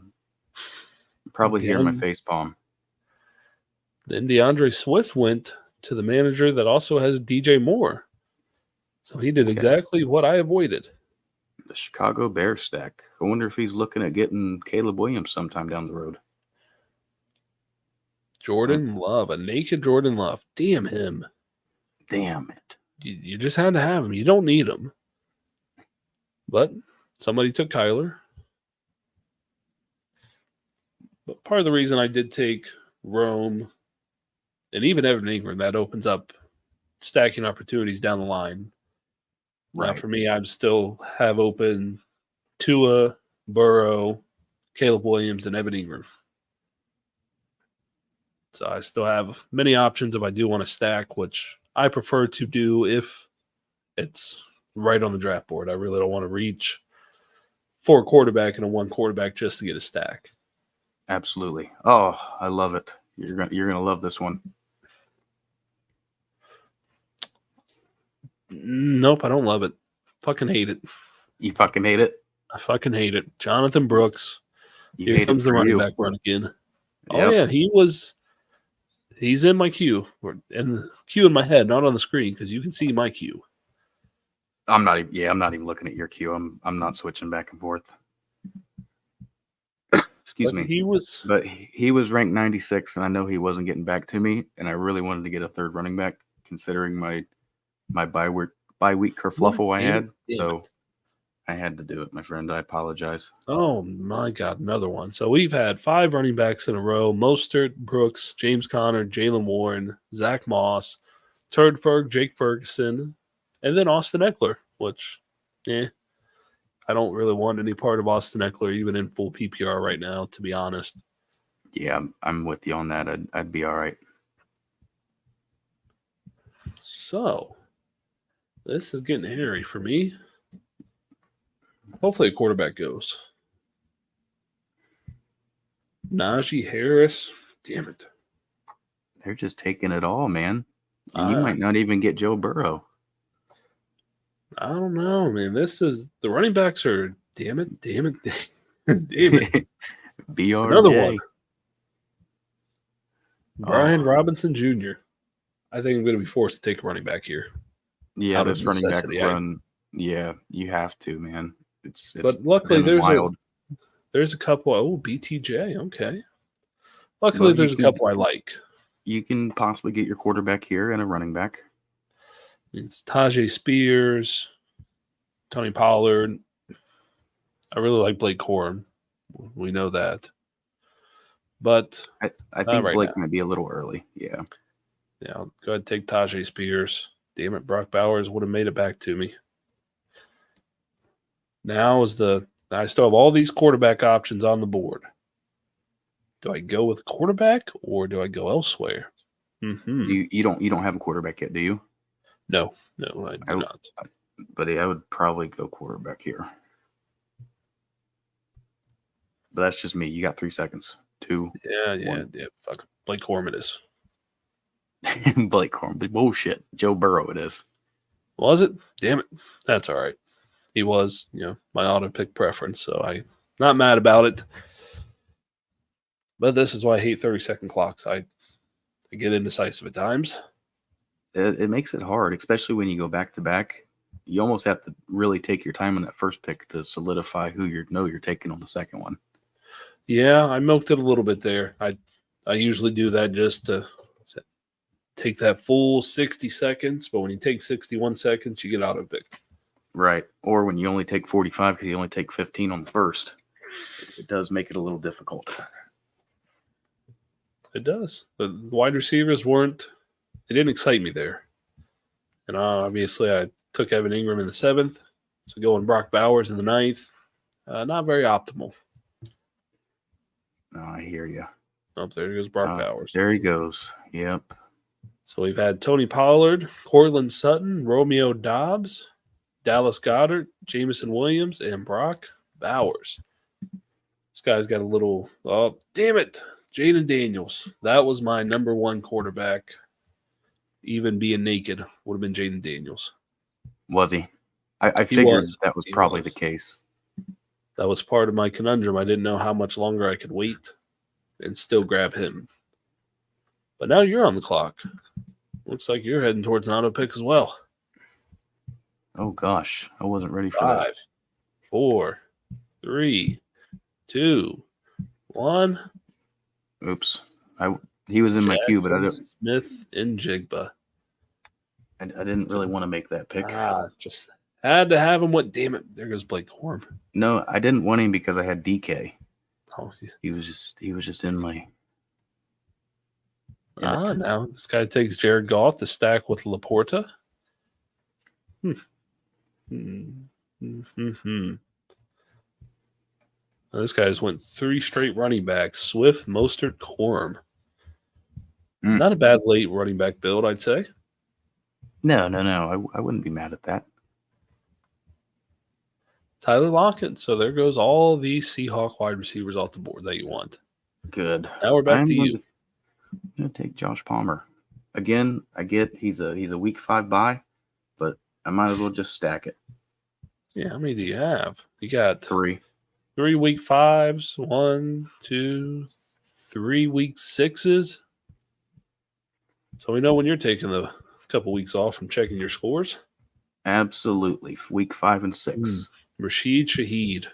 Probably hear my face palm.
Then DeAndre Swift went to the manager that also has DJ Moore. So he did exactly what I avoided.
The Chicago Bears stack. I wonder if he's looking at getting Caleb Williams sometime down the road.
Jordan Love, a naked Jordan Love. Damn him.
Damn it.
You just had to have him. You don't need him. But somebody took Kyler. But part of the reason I did take Rome and even Evan Ingram, that opens up stacking opportunities down the line. Right. Now, for me, I still have open Tua, Burrow, Caleb Williams, and Evan Ingram. So I still have many options if I do want to stack, which I prefer to do if it's right on the draft board. I really don't want to reach for a quarterback and a 1 quarterback just to get a stack.
Absolutely. Oh, I love it. You're gonna love this one.
Nope, I don't love it. Fucking hate it.
You fucking hate it?
I fucking hate it. Jonathan Brooks. Here comes the running back run again. Yep. Oh yeah, he's in my queue. In the queue in my head, not on the screen, because you can see my queue.
I'm not even looking at your queue. I'm not switching back and forth. Excuse
But
me.
he was
But he was ranked 96, and I know he wasn't getting back to me, and I really wanted to get a third running back, considering my bye week kerfluffle I had. So I had to do it, my friend. I apologize.
Oh my God, another one. So we've had 5 running backs in a row: Mostert, Brooks, James Conner, Jalen Warren, Zach Moss, Turdberg, Jake Ferguson, and then Austin Eckler, which, I don't really want any part of Austin Eckler, even in full PPR right now, to be honest.
Yeah, I'm with you on that. I'd be all right.
So this is getting hairy for me. Hopefully a quarterback goes. Najee Harris. Damn it.
They're just taking it all, man. And you might not even get Joe Burrow.
I don't know, man. The running backs are damn it. Damn it.
BRJ.
Another one. Brian Robinson Jr. I think I'm going to be forced to take a running back here.
Yeah, this running back run. Yeah, you have to, man.
But luckily there's a couple. Oh, BTJ. Okay. Luckily there's a couple I like.
You can possibly get your quarterback here and a running back.
It's Tajay Spears, Tony Pollard. I really like Blake Corum. We know that. But
I think Blake might be a little early. Yeah.
Yeah, I'll go ahead and take Tajay Spears. Damn it, Brock Bowers would have made it back to me. Now I still have all these quarterback options on the board. Do I go with quarterback or do I go elsewhere?
You don't have a quarterback yet, do you?
No, I do not.
But I would probably go quarterback here. But that's just me. You got 3 seconds. 2.
Yeah. Fuck. Blake Corum it is.
Blake Corum. Bullshit. Joe Burrow it is.
Was it? Damn it. That's all right. He was, my auto pick preference, so I'm not mad about it. But this is why I hate 30-second clocks. I get indecisive at times.
It makes it hard, especially when you go back to back. You almost have to really take your time on that first pick to solidify who you're taking on the second one. Yeah,
I milked it a little bit there. I usually do that just to take that full 60 seconds, but when you take 61 seconds, you get auto pick.
Right. Or when you only take 45 because you only take 15 on the first, it does make it a little difficult.
It does. But the wide receivers they didn't excite me there. And obviously I took Evan Ingram in the 7th. So going Brock Bowers in the 9th. Not very optimal.
No, I hear you.
Oh, there goes Brock Bowers.
There he goes. Yep.
So we've had Tony Pollard, Cortland Sutton, Romeo Doubs, Dallas Goedert, Jameson Williams, and Brock Bowers. This guy's got a little, oh, damn it, Jaden Daniels. That was my number 1 quarterback. Even being naked would have been Jaden Daniels.
Was he? I figured that was probably the case.
That was part of my conundrum. I didn't know how much longer I could wait and still grab him. But now you're on the clock. Looks like you're heading towards an auto pick as well.
Oh, gosh. I wasn't ready for
5,
that.
4, 3, 2, 1.
Oops. He was in my queue, but I didn't.
Smith and Jigba.
I didn't really want to make that pick.
Just had to have him. Damn it. There goes Blake Corum.
No, I didn't want him because I had DK.
Oh, yeah.
He was just in my.
Now this guy takes Jared Goff to stack with Laporta. This guy's went 3 straight running backs: Swift, Mostert, Corum. Not a bad late running back build, I'd say.
No. I wouldn't be mad at that.
Tyler Lockett. So there goes all the Seahawk wide receivers off the board that you want.
Good.
Now we're back to you.
I'm going to take Josh Palmer. Again, I get he's a week 5 bye, but I might as well just stack it.
Yeah, how many do you have? You got
3.
3 week 5s, 1, 2, 3 week 6s. So we know when you're taking the couple weeks off from checking your scores.
Absolutely. Week 5 and 6.
Rashid Shaheed.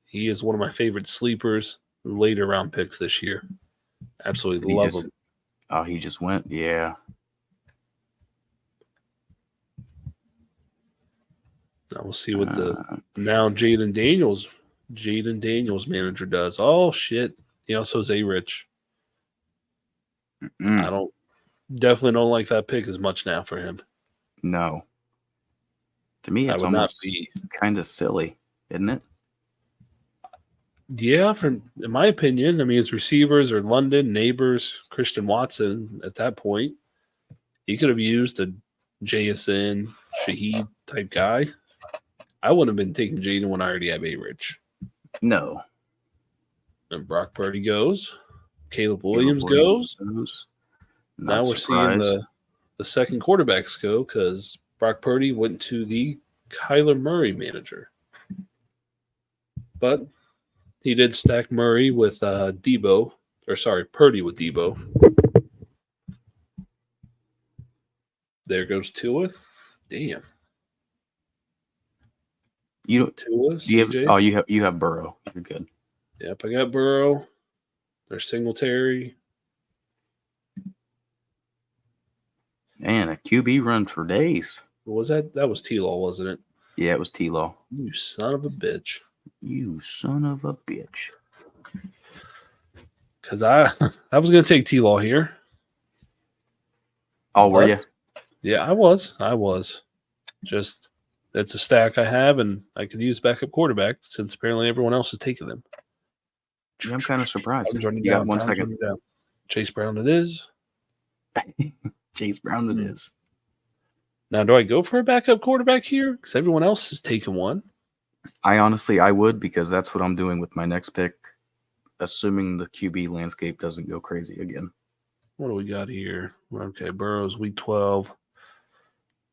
He is one of my favorite sleepers. later round picks this year. Absolutely
He
love
just,
him.
oh, he just went. Yeah.
Now we'll see what the now Jaden Daniels manager does. Oh shit. He also is A-Rich. I definitely don't like that pick as much now for him.
No. To me,
I
it's
would not
almost
be.
kind of silly, isn't it?
Yeah, in my opinion, I mean, his receivers are London, Neighbors, Christian Watson. At that point, he could have used a JSN, Shaheed type guy. I wouldn't have been taking Jaden when I already have A-Rich.
No.
And Brock Purdy goes. Caleb Williams goes. Now we're seeing the second quarterbacks go because Brock Purdy went to the Kyler Murray manager. But he did stack Murray with Debo. Or sorry, Purdy with Debo. There goes Tua. Damn. Tua, CJ.
You have Burrow. You're good.
Yep, I got Burrow. There's Singletary.
Man, a QB run for days.
What was that? That was T-Law, wasn't it?
Yeah, it was T-Law.
You son of a bitch.
You son of a bitch.
Because I was going to take T-Law here.
Oh, were you?
Yeah, I was. Just, it's a stack I have, and I could use backup quarterback since apparently everyone else is taking them.
Yeah, I'm kind of surprised.
You got 1 second. Chase Brown it is.
Chase Brown it is.
Now, do I go for a backup quarterback here? Because everyone else is taking one.
I would, because that's what I'm doing with my next pick, assuming the QB landscape doesn't go crazy again.
What do we got here? Okay, Burrow's week 12.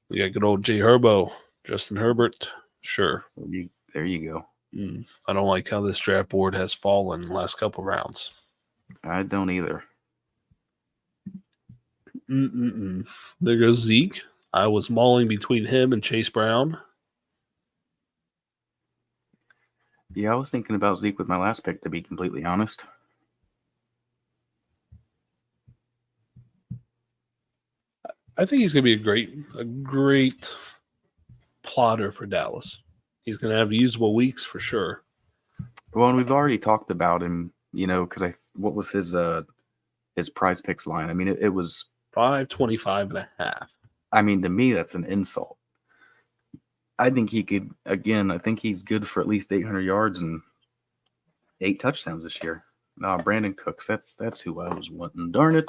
We got good old J. Herbo, Justin Herbert. Sure.
There you go.
I don't like how this draft board has fallen in the last couple rounds.
I don't either.
There goes Zeke. I was mulling between him and Chase Brown.
Yeah, I was thinking about Zeke with my last pick, to be completely honest.
I think he's going to be a great plotter for Dallas. He's going to have usable weeks for sure.
Well, and we've already talked about him, because what was his prize picks line? I mean, it was
525.5.
I mean, to me, that's an insult. I think he could, again, I think he's good for at least 800 yards and 8 touchdowns this year. Brandon Cooks, that's who I was wanting. Darn it.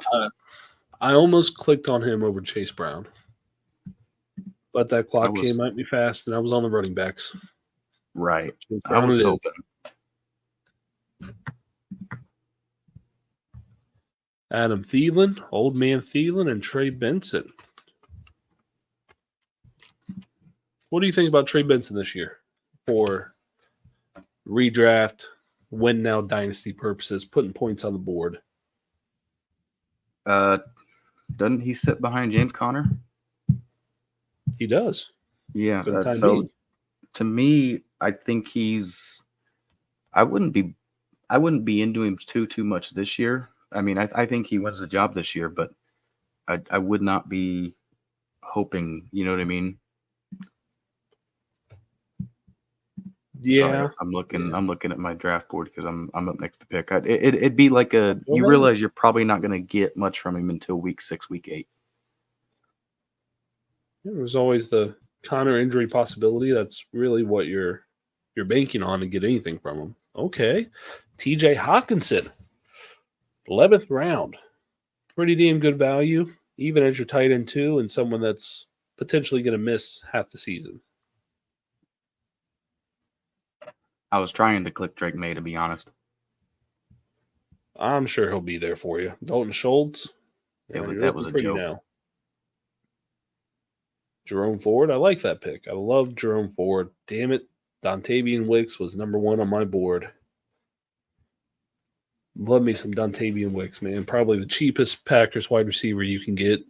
I almost clicked on him over Chase Brown. But that clock came at me fast, and I was on the running backs.
Right. I was hoping.
Adam Thielen, Old Man Thielen, and Trey Benson. What do you think about Trey Benson this year for redraft, win now dynasty purposes, putting points on the board?
Doesn't he sit behind James Conner?
He does.
Yeah. So to me, I think I wouldn't be into him too much this year. I mean, I think he wins the job this year, but I would not be hoping, you know what I mean?
Yeah.
Sorry, I'm looking at my draft board because I'm up next to pick. It'd be like you realize you're probably not going to get much from him until week 6, week 8.
Yeah, there's always the Connor injury possibility. That's really what you're banking on to get anything from him. Okay. TJ Hawkinson, 11th round. Pretty damn good value, even as your tight end 2 and someone that's potentially going to miss half the season.
I was trying to click Drake May, to be honest.
I'm sure he'll be there for you. Dalton Schultz.
That was a joke. Now.
Jerome Ford. I like that pick. I love Jerome Ford. Damn it. Dontavian Wicks was number 1 on my board. Love me some Dontavian Wicks, man. Probably the cheapest Packers wide receiver you can get.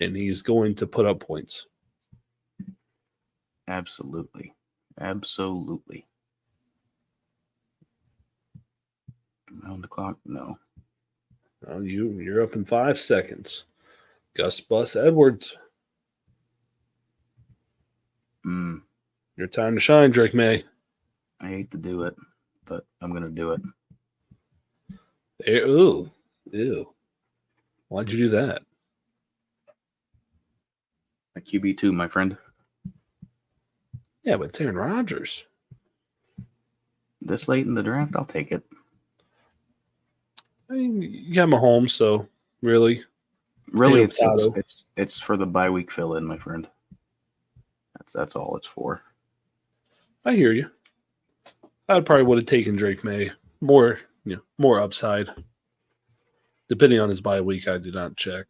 And he's going to put up points.
Absolutely. On the clock? No.
Oh, you're up in 5 seconds. Gus Bus Edwards. Your time to shine, Drake May.
I hate to do it, but I'm going to do it.
Ew. Why'd you do that?
A QB2, my friend.
Yeah, but it's Aaron Rodgers.
This late in the draft, I'll take it.
I mean, you got Mahomes, so really.
Really,
Potato.
it's for the bye week fill in, my friend. That's all it's for.
I hear you. I probably would have taken Drake May. More upside. Depending on his bye week, I did not check.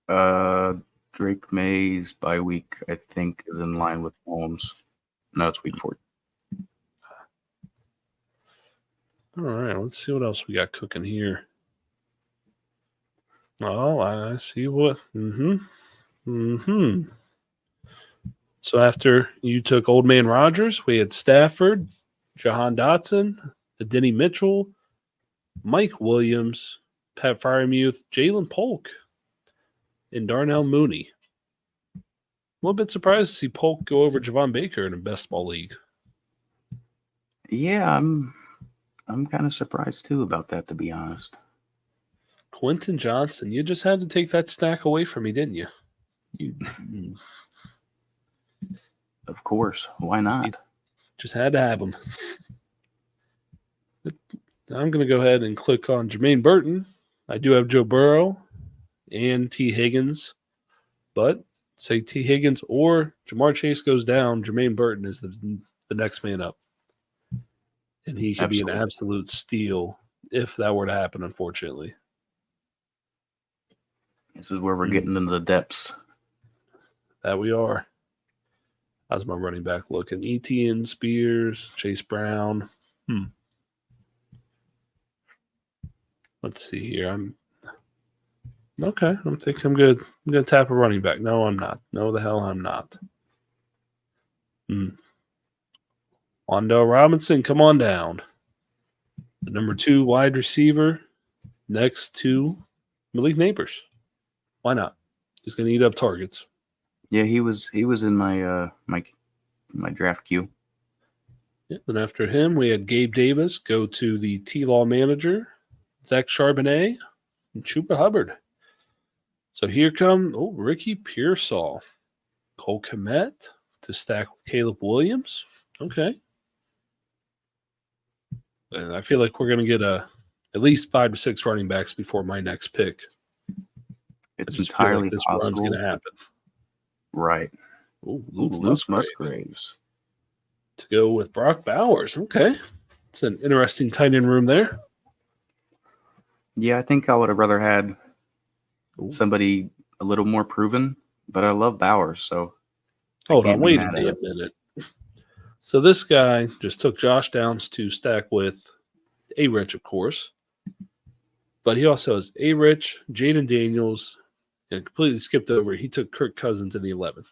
Drake May's bye week, I think, is in line with Holmes. No, it's week 4.
All right, let's see what else we got cooking here. Oh, I see what. So after you took Old Man Rodgers, we had Stafford, Jahan Dotson, Denny Mitchell, Mike Williams, Pat Fryermuth, Jalen Polk, and Darnell Mooney. A little bit surprised to see Polk go over Javon Baker in a best ball league.
Yeah, I'm kind of surprised too about that, to be honest.
Quentin Johnson, you just had to take that stack away from me, didn't you?
Of course. Why not?
You just had to have him. I'm going to go ahead and click on Jermaine Burton. I do have Joe Burrow and T. Higgins, but say T. Higgins or Jamar Chase goes down, Jermaine Burton is the next man up. And he could be an absolute steal if that were to happen, unfortunately.
This is where we're getting into the depths.
That we are. How's my running back looking? Etienne, Spears, Chase Brown. Let's see here. I'm think I'm good. I'm going to tap a running back. No, I'm not. No, the hell I'm not. Wandell Robinson, come on down. The number 2 wide receiver next to Malik Neighbors. Why not? He's going to eat up targets.
Yeah, he was in my my draft queue.
Yeah, then after him, we had Gabe Davis go to the T-Law manager, Zach Charbonnet, and Chuba Hubbard. So here come Ricky Pearsall, Cole Kmet to stack with Caleb Williams. Okay. And I feel like we're going to get at least 5 to 6 running backs before my next pick.
It's entirely
this
possible.
run's going to happen.
Right.
Luke
Musgraves.
To go with Brock Bowers. Okay. It's an interesting tight end room there.
Yeah, I think I would have rather had somebody a little more proven, but I love Bowers, so.
Hold on, wait a damn minute. So this guy just took Josh Downs to stack with A-Rich, of course. But he also has A-Rich, Jaden Daniels, and completely skipped over. He took Kirk Cousins in the 11th.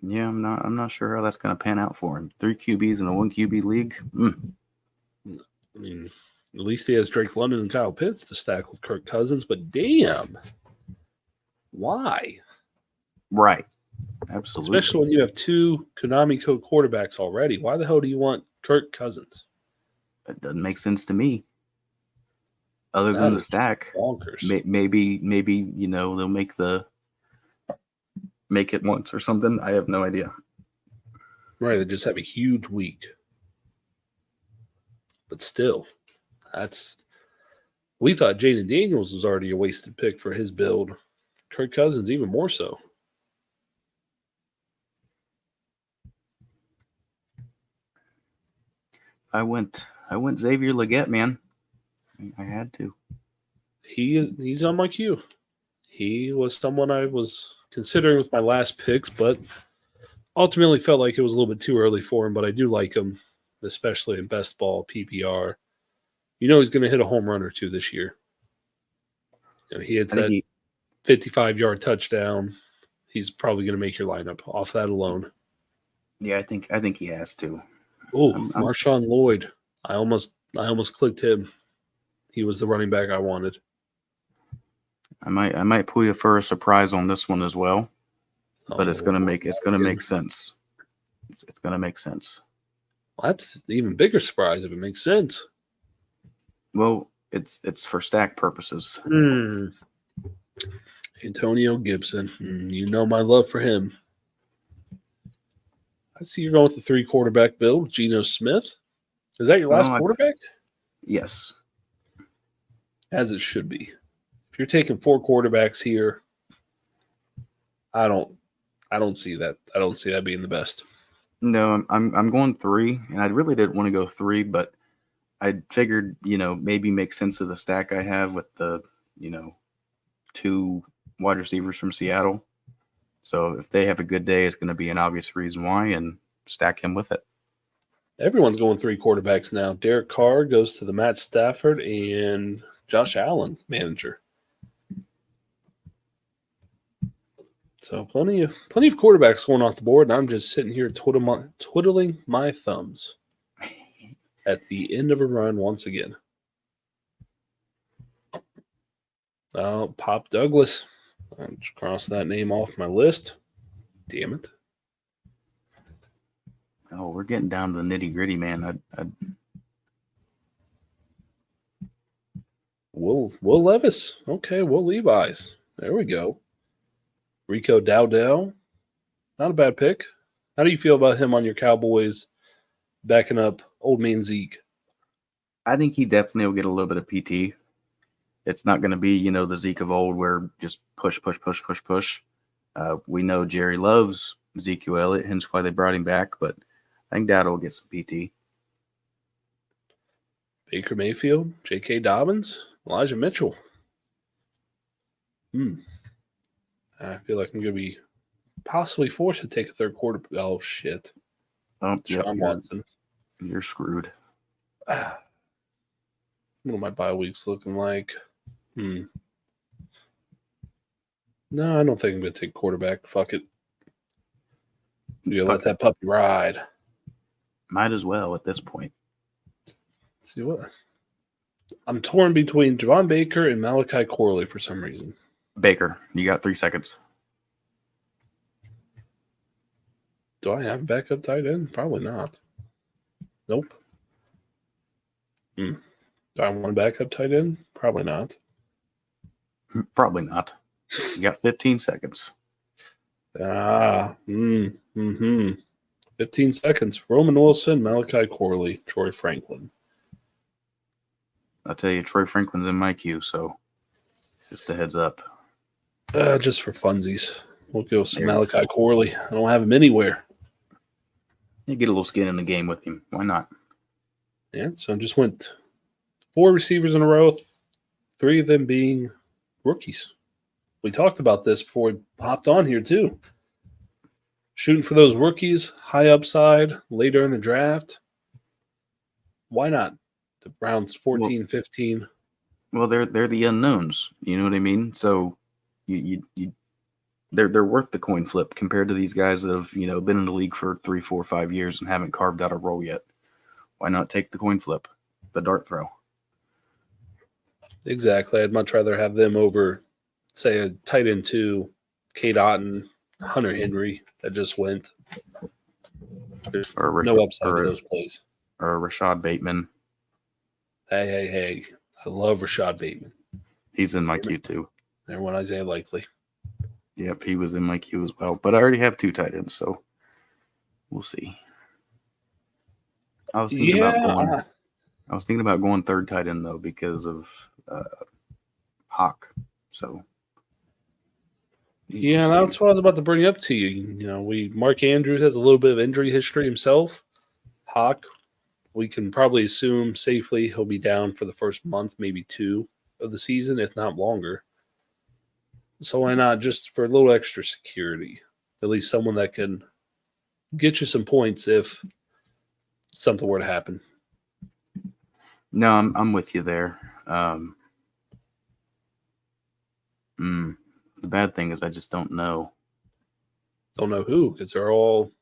Yeah, I'm not sure how that's going to pan out for him. 3 QBs in a 1 QB league.
I mean, at least he has Drake London and Kyle Pitts to stack with Kirk Cousins, but damn. Why?
Right. Absolutely.
Especially when you have 2 Konami Code quarterbacks already. Why the hell do you want Kirk Cousins?
That doesn't make sense to me. Other than the stack,
bonkers.
Maybe they'll make it once or something. I have no idea.
Right, they just have a huge week. But still, we thought Jaden Daniels was already a wasted pick for his build. Kirk Cousins even more so.
I went Xavier Legette, man. I had to.
He's on my queue. He was someone I was considering with my last picks, but ultimately felt like it was a little bit too early for him. But I do like him, especially in best ball PPR. He's going to hit a home run or 2 this year. He hits that 55-yard touchdown. He's probably going to make your lineup off that alone.
Yeah, I think he has to.
Oh, Marshawn Lloyd. I almost I almost clicked him. He was the running back I wanted.
I might pull you for a surprise on this one as well, but it's gonna make sense. It's gonna make sense.
Well, that's an even bigger surprise if it makes sense.
Well, it's for stack purposes.
Antonio Gibson. You know my love for him. I see you're going with the 3 quarterback build. Geno Smith. Is that your last quarterback?
Yes.
As it should be. If you're taking 4 quarterbacks here, I don't see that. I don't see that being the best.
No, I'm going 3, and I really didn't want to go 3, but I figured, maybe make sense of the stack I have with the, 2 wide receivers from Seattle. So if they have a good day, it's going to be an obvious reason why, and stack him with it.
Everyone's going 3 quarterbacks now. Derek Carr goes to the Matt Stafford and Josh Allen manager. So plenty of quarterbacks going off the board, and I'm just sitting here twiddling my thumbs at the end of a run once again. Oh, Pop Douglas. I'll just cross that name off my list. Damn it.
Oh, we're getting down to the nitty gritty, man.
Will Levis. Okay, Will Levi's. There we go. Rico Dowdell. Not a bad pick. How do you feel about him on your Cowboys backing up old man Zeke?
I think he definitely will get a little bit of PT. It's not going to be, the Zeke of old where just push. We know Jerry loves Ezekiel Elliott, hence why they brought him back, but I think Dowdell will get some PT.
Baker Mayfield, J.K. Dobbins, Elijah Mitchell. I feel like I'm going to be possibly forced to take a 3rd quarter. Oh, shit. Sean Watson.
You're screwed.
What are my bye weeks looking like? No, I don't think I'm going to take quarterback. Fuck it. You let that puppy ride.
Might as well at this point.
Let's see what? I'm torn between Javon Baker and Malachi Corley for some reason.
Baker, you got 3 seconds.
Do I have backup tight end? Probably not. Nope. Do I want a backup tight end? Probably not.
Probably not. You got 15 seconds.
15 seconds. Roman Wilson, Malachi Corley, Troy Franklin.
I'll tell you, Troy Franklin's in my queue, so just a heads up.
Just for funsies. We'll go some Malachi Corley. I don't have him anywhere.
You get a little skin in the game with him. Why not?
Yeah, so I just went 4 receivers in a row, 3 of them being rookies. We talked about this before we hopped on here, too. Shooting for those rookies, high upside, later in the draft. Why not? The Browns 14, 15.
Well, they're the unknowns. You know what I mean? So they're worth the coin flip compared to these guys that have, been in the league for 3, 4, 5 years and haven't carved out a role yet. Why not take the coin flip, the dart throw?
Exactly. I'd much rather have them over, say, a tight end 2, Kate Otten, Hunter Henry that just went. There's no upside to those plays.
Or Rashad Bateman.
Hey. I love Rashad Bateman.
He's in my queue too.
There went Isaiah Likely.
Yep, he was in my queue as well. But I already have 2 tight ends, so we'll see. I was thinking about going 3rd tight end though because of Hawk. So
yeah, that's what I was about to bring up to you. Mark Andrews has a little bit of injury history himself. Hawk, we can probably assume safely he'll be down for the first month, maybe 2 of the season, if not longer. So why not just for a little extra security? At least someone that can get you some points if something were to happen.
No, I'm with you there. The bad thing is I just don't know.
Don't know who, because they're all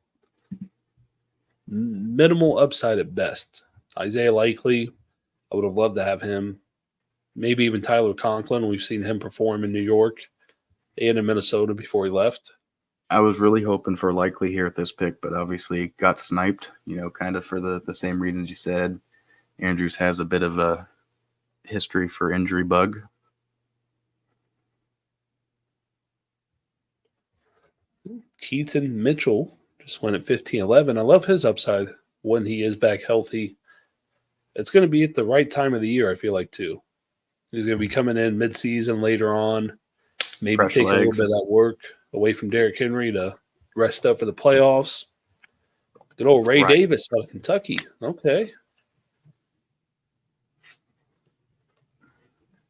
minimal upside at best. Isaiah Likely, I would have loved to have him. Maybe even Tyler Conklin. We've seen him perform in New York and in Minnesota before he left.
I was really hoping for Likely here at this pick, but obviously got sniped, kind of for the same reasons you said. Andrews has a bit of a history for injury bug.
Keaton Mitchell just went at 15-11. I love his upside when he is back healthy. It's going to be at the right time of the year, I feel like, too. He's going to be coming in mid-season later on, maybe
Fresh
taking a little
legs.
bit of that work away from Derrick Henry to rest up for the playoffs. Good old Ray Davis out of Kentucky. Okay.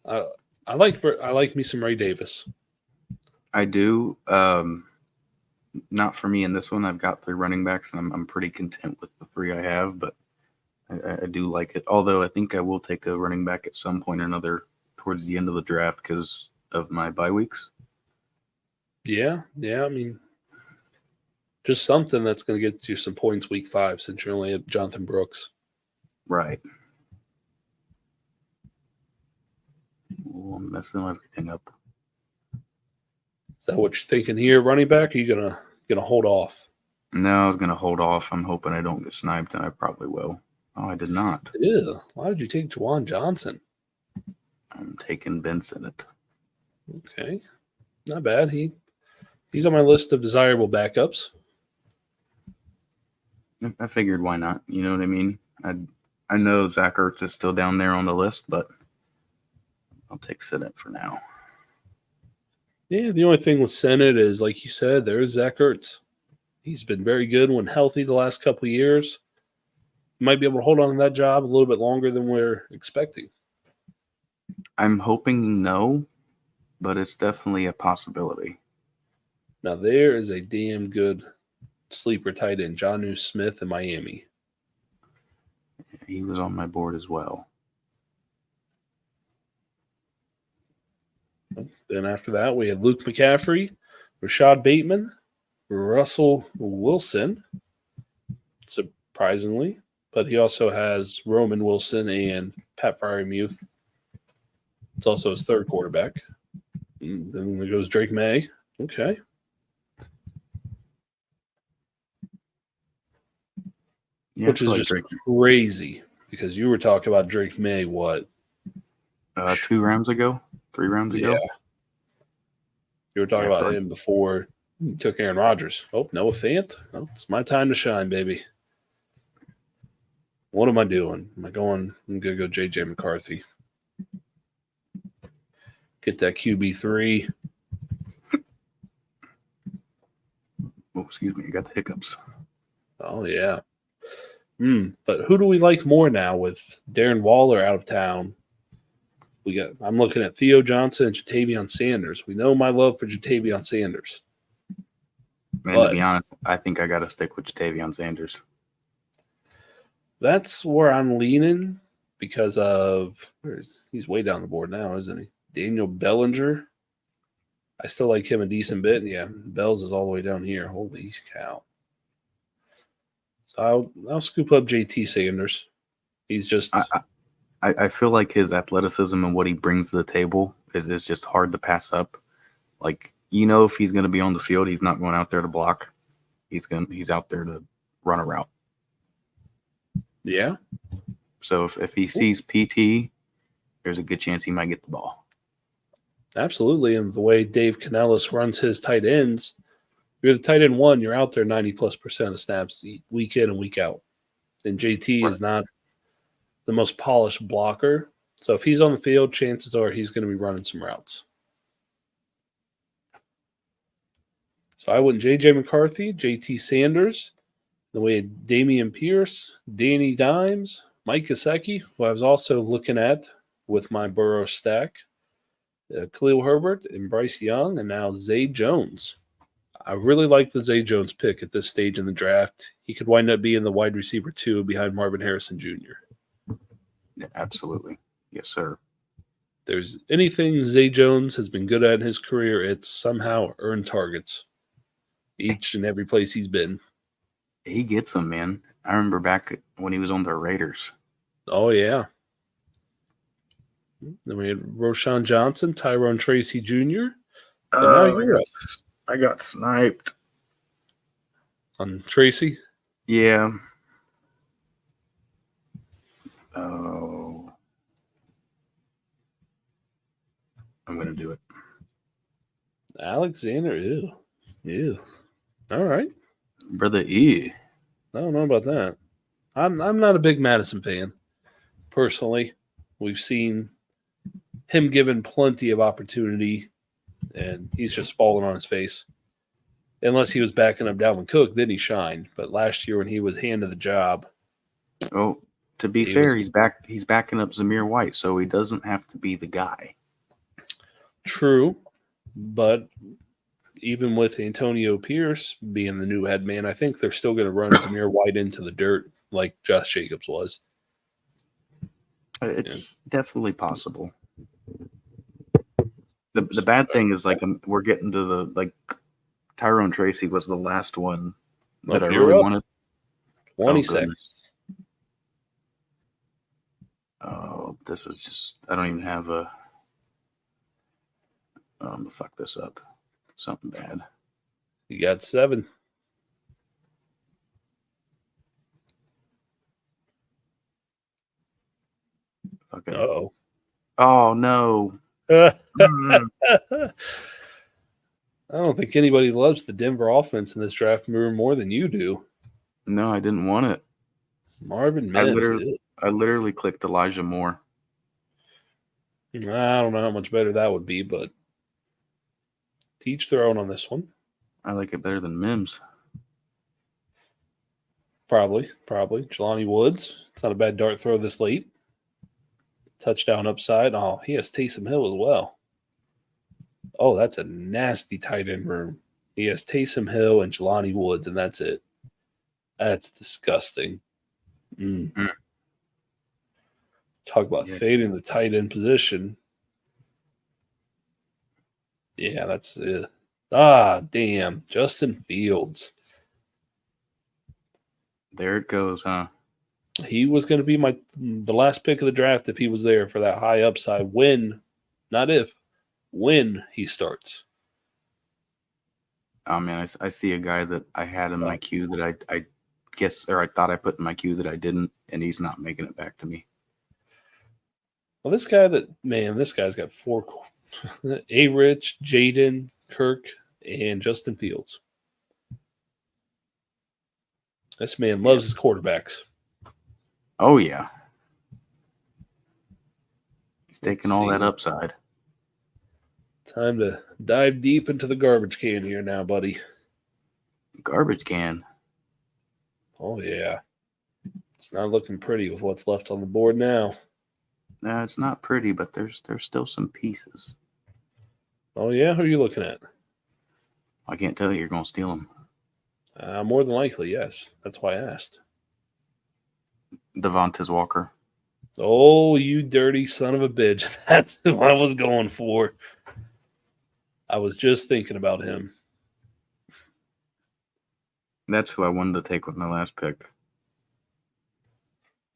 I like me some Ray Davis.
I do. Not for me in this one. I've got 3 running backs, and I'm pretty content with the 3 I have, but I do like it. Although I think I will take a running back at some point or another towards the end of the draft because of my bye weeks.
Yeah. I mean, just something that's going to get you some points week 5 since you only have Jonathan Brooks.
Right. Ooh, I'm messing everything up.
Is that what you're thinking here, running back? Or are you gonna hold off?
No, I was gonna hold off. I'm hoping I don't get sniped, and I probably will. Oh, I did not.
Ew. Why did you take Juwan Johnson?
I'm taking Ben Sinnott.
Okay. Not bad. He's on my list of desirable backups.
I figured why not? You know what I mean? I know Zach Ertz is still down there on the list, but I'll take Sinnott for now.
Yeah, the only thing with Sinnott is, like you said, there's Zach Ertz. He's been very good when healthy the last couple of years. Might be able to hold on to that job a little bit longer than we're expecting.
I'm hoping no, but it's definitely a possibility.
Now, there is a damn good sleeper tight end, Jonnu Smith in Miami.
He was on my board as well.
Then after that, we had Luke McCaffrey, Rashad Bateman, Russell Wilson, surprisingly. But he also has Roman Wilson and Pat Freiermuth. It's also his 3rd quarterback. And then there goes Drake May. Okay.
Yeah,
which is just crazy because you were talking about Drake May, what?
2 rounds ago? 3 rounds ago?
Yeah. You were talking about him before he took Aaron Rodgers. Oh, Noah Fant. Oh, it's my time to shine, baby. What am I doing? I'm going to go J.J. McCarthy. Get that QB3.
Oh, excuse me. I got the hiccups.
Oh, yeah. But who do we like more now with Darren Waller out of town? I'm looking at Theo Johnson and Jatavion Sanders. We know my love for Jatavion Sanders.
Man, to be honest, I think I got to stick with Jatavion Sanders.
That's where I'm leaning because of he's way down the board now, isn't he? Daniel Bellinger. I still like him a decent bit. Yeah, Bells is all the way down here. Holy cow. So I'll scoop up JT Sanders. He's just
I feel like his athleticism and what he brings to the table is just hard to pass up. Like, if he's going to be on the field, he's not going out there to block. He's out there to run a route.
Yeah.
So if he sees PT, there's a good chance he might get the ball.
Absolutely. And the way Dave Canellis runs his tight ends, you're the tight end 1, you're out there 90+% of snaps week in and week out. And JT is not the most polished blocker. So if he's on the field, chances are he's going to be running some routes. So I went J.J. McCarthy, JT Sanders, the way Damian Pierce, Danny Dimes, Mike Gesicki, who I was also looking at with my Burrow stack, Khalil Herbert and Bryce Young, and now Zay Jones. I really like the Zay Jones pick at this stage in the draft. He could wind up being the wide receiver 2 behind Marvin Harrison Jr.
Yeah, absolutely. Yes, sir.
There's anything Zay Jones has been good at in his career, it's somehow earned targets each and every place he's been.
He gets them, man. I remember back when he was on the Raiders.
Oh, yeah. Then we had Roshan Johnson, Tyrone Tracy Jr. And now
Oh,
you're up
I got sniped.
on Tracy.
Yeah. Oh. I'm going to do it.
Alexander, ew. Ew. All right.
Brother E.
I don't know about that. I'm not a big Madison fan, personally. We've seen him given plenty of opportunity, and he's just fallen on his face. Unless he was backing up Dalvin Cook, then he shined. But last year when he was handed the job,
Oh, to be fair, he's backing up Zamir White, so he doesn't have to be the guy.
true. But even with Antonio Pierce being the new head man, I think they're still going to run Zamir White into the dirt like Josh Jacobs was.
It's definitely possible. The bad thing is we're getting to the Tyrone Tracy was the last one that I really wanted.
20 seconds.
Oh, this is just I don't even have a. Fuck this up. Something bad.
You got 7.
Okay.
Uh-oh.
Oh no.
I don't think anybody loves the Denver offense in this draft more than you do.
No, I didn't want it.
Marvin Mims.
I literally clicked Elijah Moore.
I don't know how much better that would be, but to each their own on this one.
I like it better than Mims.
Probably. Jelani Woods. It's not a bad dart throw this late. Touchdown upside. Oh, he has Taysom Hill as well. Oh, that's a nasty tight end room. He has Taysom Hill and Jelani Woods, and that's it. That's disgusting. Talk about fading the tight end position. Yeah, that's it. Damn. Justin Fields.
There it goes, huh?
He was going to be the last pick of the draft if he was there for that high upside when, not if, when he starts.
Oh man, I see a guy that I had in my queue that I guess or I thought I put in my queue that I didn't, and he's not making it back to me.
Well, this guy's got 4 A-Rich, Jaden, Kirk, and Justin Fields. This man loves his quarterbacks.
Oh, yeah. He's taking all that upside.
Time to dive deep into the garbage can here now, buddy.
Garbage can?
Oh, yeah. It's not looking pretty with what's left on the board now.
No, it's not pretty, but there's still some pieces.
Oh, yeah? Who are you looking at?
I can't tell you. You're going to steal them.
More than likely, yes. That's why I asked.
Devontae Walker.
Oh, you dirty son of a bitch. That's who I was going for. I was just thinking about him.
That's who I wanted to take with my last pick.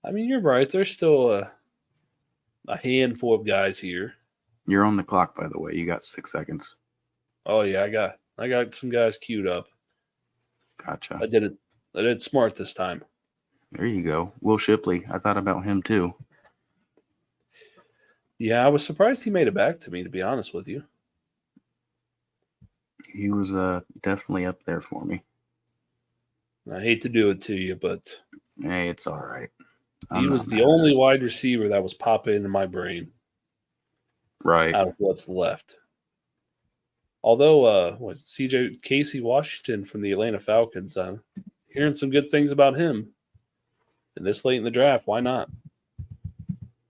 I mean, you're right. There's still a handful of guys here.
You're on the clock, by the way. You got 6 seconds.
Oh, yeah. I got some guys queued up.
Gotcha.
I did smart this time.
There you go. Will Shipley. I thought about him too.
Yeah, I was surprised he made it back to me, to be honest with you.
He was definitely up there for me.
I hate to do it to you, but
hey, it's all right.
He was the only wide receiver that was popping into my brain.
Right.
Out of what's left. Although, CJ Casey Washington from the Atlanta Falcons, hearing some good things about him. And this late in the draft, why not?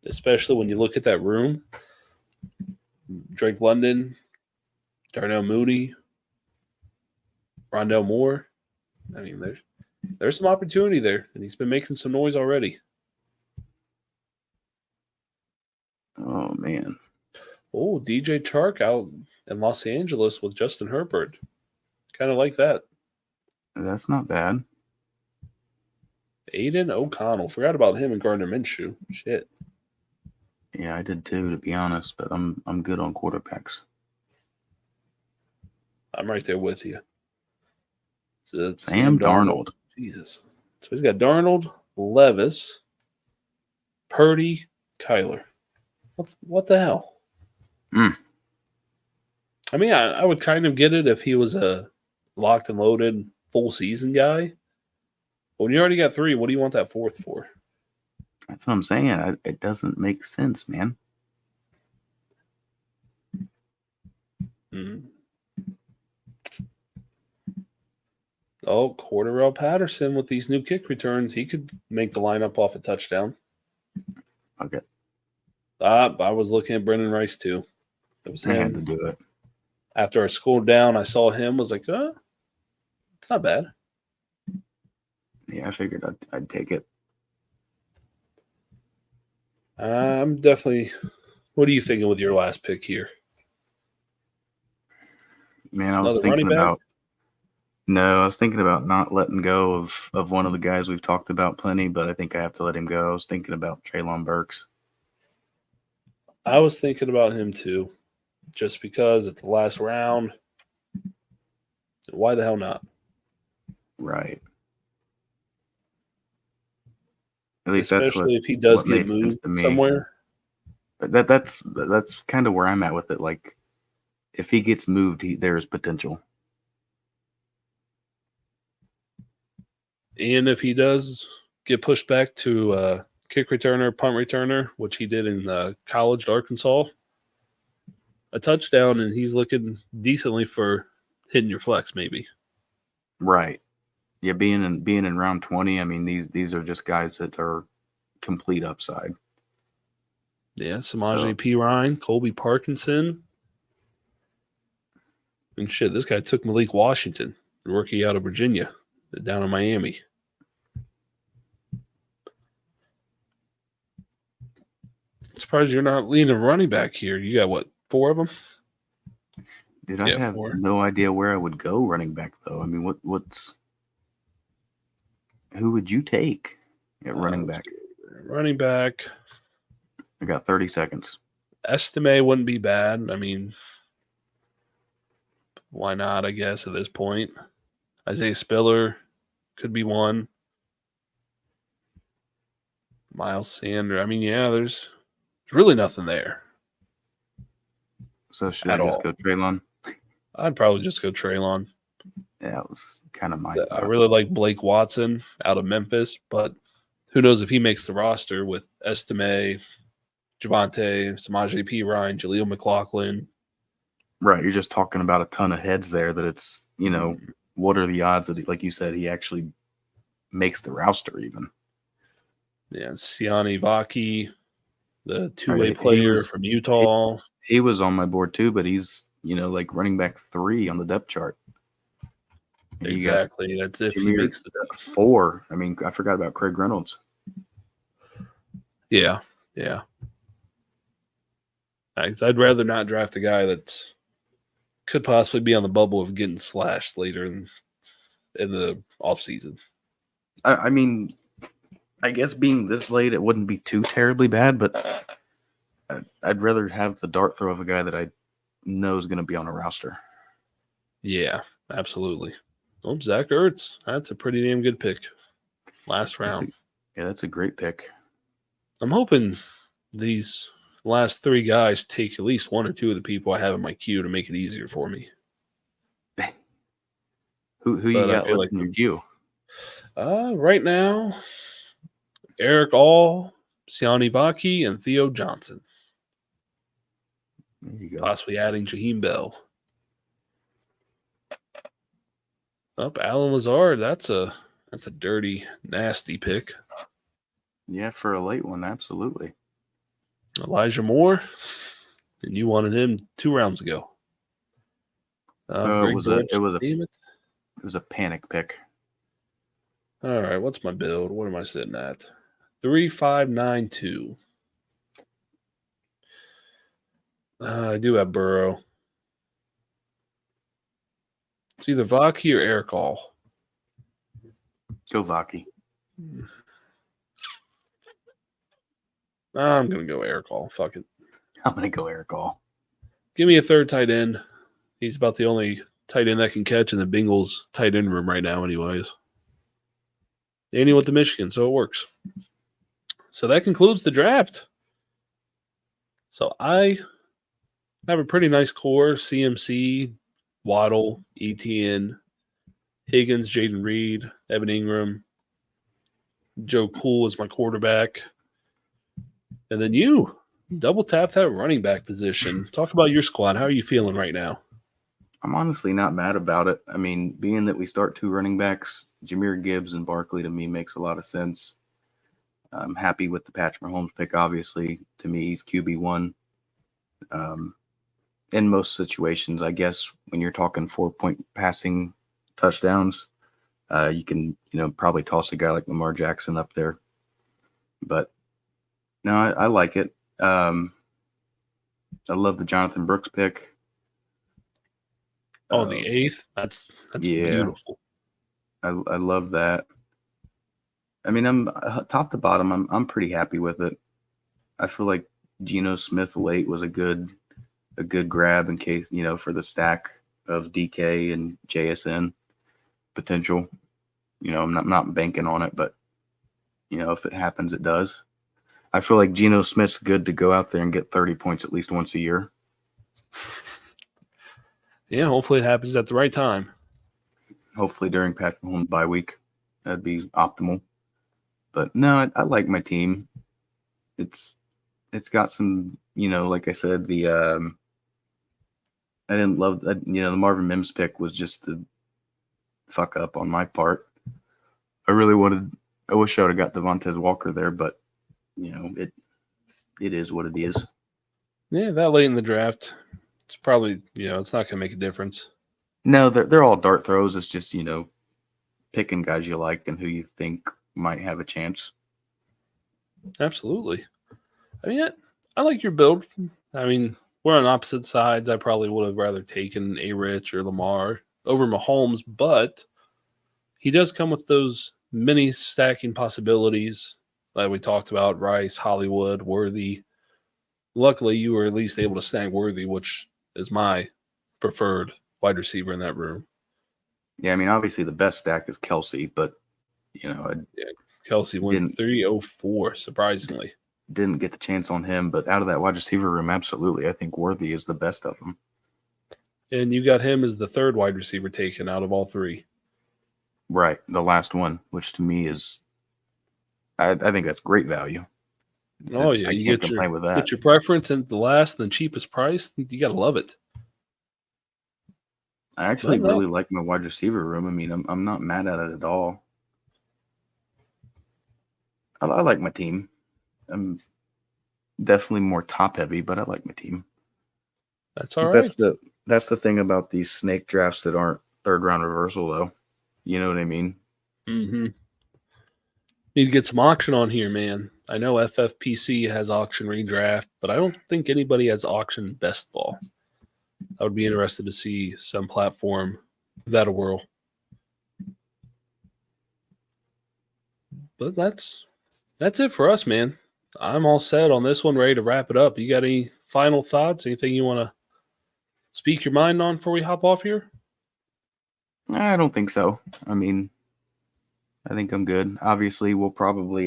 Especially when you look at that room. Drake London, Darnell Mooney, Rondell Moore. I mean, there's some opportunity there, and he's been making some noise already.
Oh, man.
Oh, DJ Chark out in Los Angeles with Justin Herbert. Kind of like that.
That's not bad.
Aiden O'Connell. Forgot about him and Gardner Minshew. Shit.
Yeah, I did too, to be honest, but I'm good on quarterbacks.
I'm right there with you. It's
Sam Darnold.
Jesus. So he's got Darnold, Levis, Purdy, Kyler. What the hell?
Mm.
I mean, I would kind of get it if he was a locked and loaded full season guy. But when you already got 3, what do you want that 4th for?
That's what I'm saying. It doesn't make sense, man.
Mm. Oh, Cordarrelle Patterson with these new kick returns, he could make the lineup off a touchdown.
Okay.
I was looking at Brendan Rice too. It was
I had
him.
to do it.
After I scrolled down, I saw him. Was like, it's not bad.
Yeah, I figured I'd take it.
I'm definitely. What are you thinking with your last pick here?
Man, I was thinking about. No, I was thinking about not letting go of one of the guys we've talked about plenty, but I think I have to let him go. I was thinking about Treylon Burks.
I was thinking about him too, just because it's the last round. Why the hell not?
Right. At least
especially if he does get
made
moved
sense to me.
somewhere.
That's kind of where I'm at with it. Like, if he gets moved, there is potential.
And if he does get pushed back to kick returner, punt returner, which he did in college at Arkansas, a touchdown, and he's looking decently for hitting your flex, maybe.
Right. Yeah, being in round 20, I mean, these are just guys that are complete upside.
Yeah, Samaje P. Ryan, Colby Parkinson. And shit, this guy took Malik Washington, the rookie out of Virginia, down in Miami. Surprised you're not leaning running back here. You got what, 4 of them?
Dude, I have
4.
no idea where I would go running back though. I mean, who would you take at running back?
Running back.
I got 30 seconds.
Estime wouldn't be bad. I mean, why not, I guess, at this point. Isaiah Spiller could be one. Miles Sanders. I mean, yeah, there's really nothing there.
So should I just go Treylon?
I'd probably just go Treylon.
Yeah, it was kind of my thought.
I really like Blake Watson out of Memphis, but who knows if he makes the roster with Estime, Javonte, Samaje P. Ryan, Jaleel McLaughlin.
Right, you're just talking about a ton of heads there that it's, what are the odds that, like you said, he actually makes the roster even?
Yeah, Siani Vaki, the two-way player from Utah.
He was on my board too, but he's, like running back 3 on the depth chart.
Exactly. That's if he makes the
4. I mean, I forgot about Craig Reynolds.
Yeah. I'd rather not draft a guy that could possibly be on the bubble of getting slashed later in the offseason.
I mean, I guess being this late, it wouldn't be too terribly bad, but I'd rather have the dart throw of a guy that I know is going to be on a roster.
Yeah, absolutely. Oh, Zach Ertz. That's a pretty damn good pick. Last round.
That's a great pick.
I'm hoping these last 3 guys take at least 1 or 2 of the people I have in my queue to make it easier for me.
Who you got left in your queue?
Right now, Eric All, Siani Vaki, and Theo Johnson.
There you go.
Possibly adding Jaheim Bell. Alan Lazard. That's a dirty, nasty pick.
Yeah, for a late one, absolutely.
Elijah Moore, and you wanted him 2 rounds ago.
It was a panic pick.
All right, what's my build? What am I sitting at? 3-5-9-2. I do have Burrow. It's either Vaki or Eric All.
Go Vaki.
I'm going to go Eric Hall. Fuck it.
I'm going to go Eric Hall.
Give me a third tight end. He's about the only tight end that can catch in the Bengals tight end room right now, anyways. And he went to Michigan, so it works. So that concludes the draft. So I have a pretty nice core: CMC, Waddle, ETN, Higgins, Jaden Reed, Evan Ingram, Joe Cool is my quarterback. And then you double tap that running back position. Talk about your squad. How are you feeling right now?
I'm honestly not mad about it. I mean, being that we start 2 running backs, Jahmyr Gibbs and Barkley, to me makes a lot of sense. I'm happy with the Patrick Mahomes pick, obviously. To me, he's QB1. In most situations, I guess, when you're talking 4-point passing touchdowns, you can, probably toss a guy like Lamar Jackson up there. But no, I like it. I love the Jonathan Brooks pick.
Oh, the 8th? That's beautiful.
I love that. I mean, I'm top to bottom. I'm pretty happy with it. I feel like Geno Smith late was a good grab in case, for the stack of DK and JSN potential. I'm not banking on it, but if it happens, it does. I feel like Geno Smith's good to go out there and get 30 points at least once a year.
Yeah, hopefully it happens at the right time.
Hopefully during Patrick Mahomes' bye week. That'd be optimal. But no, I like my team. It's got some, like I said, I didn't love, the Marvin Mims pick was just the fuck up on my part. I wish I would have got Devontae Walker there, but it is what it is.
Yeah, that late in the draft, it's probably, it's not going to make a difference.
No, they're all dart throws. It's just, picking guys you like and who you think might have a chance.
Absolutely. I mean, I like your build. I mean, we're on opposite sides. I probably would have rather taken A-Rich or Lamar over Mahomes, but he does come with those mini stacking possibilities that we talked about: Rice, Hollywood, Worthy. Luckily, you were at least able to snag Worthy, which is my preferred wide receiver in that room.
Yeah, I mean, obviously the best stack is Kelsey, but
Kelsey went 304, surprisingly.
Didn't get the chance on him, but out of that wide receiver room, absolutely, I think Worthy is the best of them.
And you got him as the third wide receiver taken out of all 3.
Right, the last one, which to me is, I think that's great value.
Oh yeah, you can't complain with that. Get your preference and the last and cheapest price. You got to love it.
I actually really like my wide receiver room. I mean, I'm not mad at it at all. I like my team. I'm definitely more top heavy, but I like my team.
That's all right.
That's the thing about these snake drafts that aren't 3rd round reversal, though. You know what I mean?
Mm-hmm. Need to get some auction on here, man. I know FFPC has auction redraft, but I don't think anybody has auction best ball. I would be interested to see some platform that'll whirl. But that's it for us, man. I'm all set on this one, ready to wrap it up. You got any final thoughts? Anything you want to speak your mind on before we hop off here?
I don't think so. I mean, I think I'm good. Obviously, we'll probably,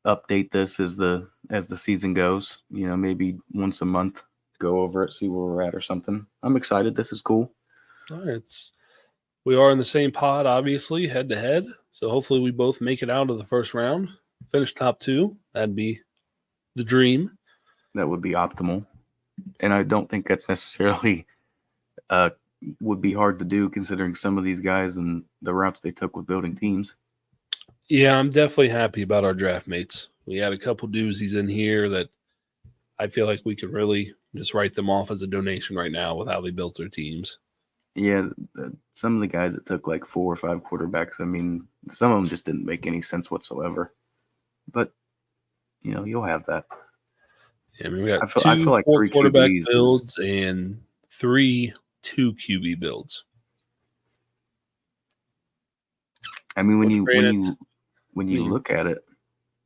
update this as the season goes. Maybe once a month, go over it, see where we're at or something. I'm excited. This is cool.
All right. We are in the same pod, obviously, head to head. So hopefully we both make it out of the first round, finish top 2. That'd be the dream.
That would be optimal. And I don't think that's necessarily would be hard to do considering some of these guys and the routes they took with building teams.
Yeah, I'm definitely happy about our draft mates. We had a couple doozies in here that I feel like we could really just write them off as a donation right now with how they built their teams.
Yeah, some of the guys that took like 4 or 5 quarterbacks, I mean, some of them just didn't make any sense whatsoever. But, you'll have that.
Yeah, I mean, we got
I feel like
4 quarterback
QBs
builds and 3 2 QB builds.
I mean, when you look at it,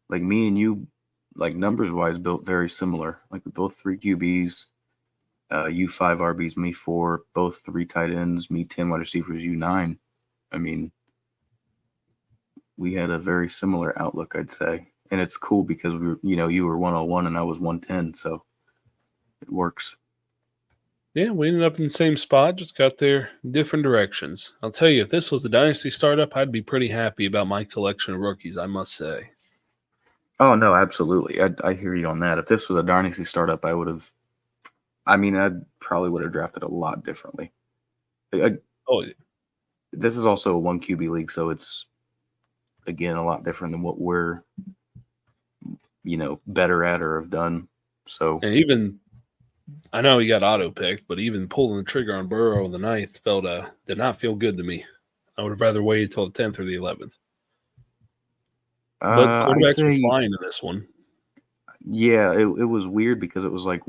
like me and you, like numbers wise, built very similar. Like we both 3 QBs, you 5 RBs, me 4, both 3 tight ends, me 10 wide receivers, you 9. I mean, we had a very similar outlook, I'd say. And it's cool because we were, you were 101 and I was 110, so it works.
Yeah, we ended up in the same spot, just got there different directions. I'll tell you, if this was the Dynasty startup, I'd be pretty happy about my collection of rookies, I must say.
Oh, no, absolutely. I hear you on that. If this was a Dynasty startup, I probably would have drafted a lot differently. This is also a 1 QB league, so it's, again, a lot different than what we're, better at or have done. So,
and even, I know he got auto-picked, but even pulling the trigger on Burrow in the 9th did not feel good to me. I would have rather waited till the 10th or the 11th. But quarterbacks were flying in this one.
Yeah, it was weird because it was like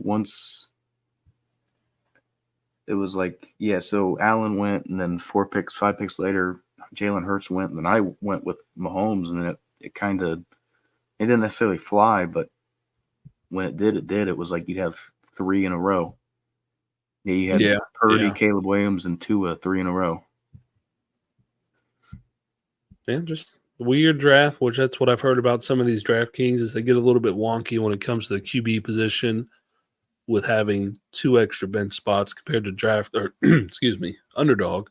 so Allen went, and then 5 picks later, Jalen Hurts went, and then I went with Mahomes, and it didn't necessarily fly, but when it did. It was like you'd have 3 in a row. Yeah, you had Purdy, Caleb Williams, and Tua 3 in a row.
Yeah, just a weird draft, which that's what I've heard about some of these DraftKings is they get a little bit wonky when it comes to the QB position with having 2 extra bench spots compared to Underdog,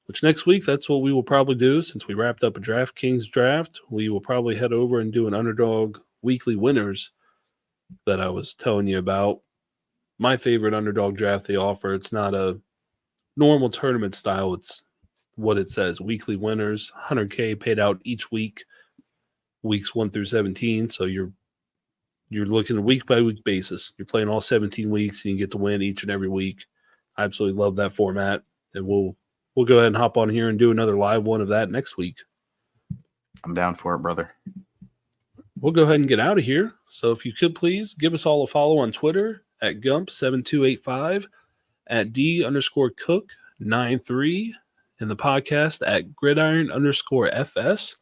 which next week, that's what we will probably do. Since we wrapped up a DraftKings draft, we will probably head over and do an Underdog weekly winners that I was telling you about. My favorite Underdog draft they offer, it's not a normal tournament style. It's what it says, weekly winners, 100K paid out each week, weeks 1 through 17. So you're looking at a week-by-week basis. You're playing all 17 weeks, and you get to win each and every week. I absolutely love that format, and we'll go ahead and hop on here and do another live one of that next week.
I'm down for it, brother.
We'll go ahead and get out of here. So if you could please give us all a follow on Twitter at Gump7285, at D_Cook93, and the podcast at Gridiron_FS.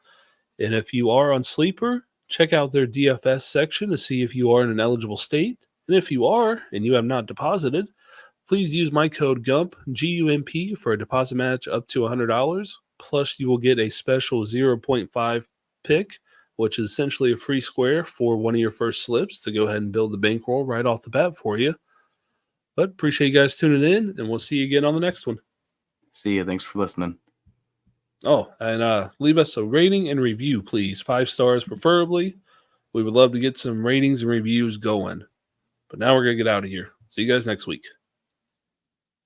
And if you are on Sleeper, check out their DFS section to see if you are in an eligible state. And if you are and you have not deposited, please use my code GUMP, GUMP, for a deposit match up to $100. Plus, you will get a special 0.5 pick, which is essentially a free square for one of your first slips to go ahead and build the bankroll right off the bat for you. But appreciate you guys tuning in, and we'll see you again on the next one.
See you. Thanks for listening.
Oh, and leave us a rating and review, please. 5 stars preferably. We would love to get some ratings and reviews going. But now we're going to get out of here. See you guys next week.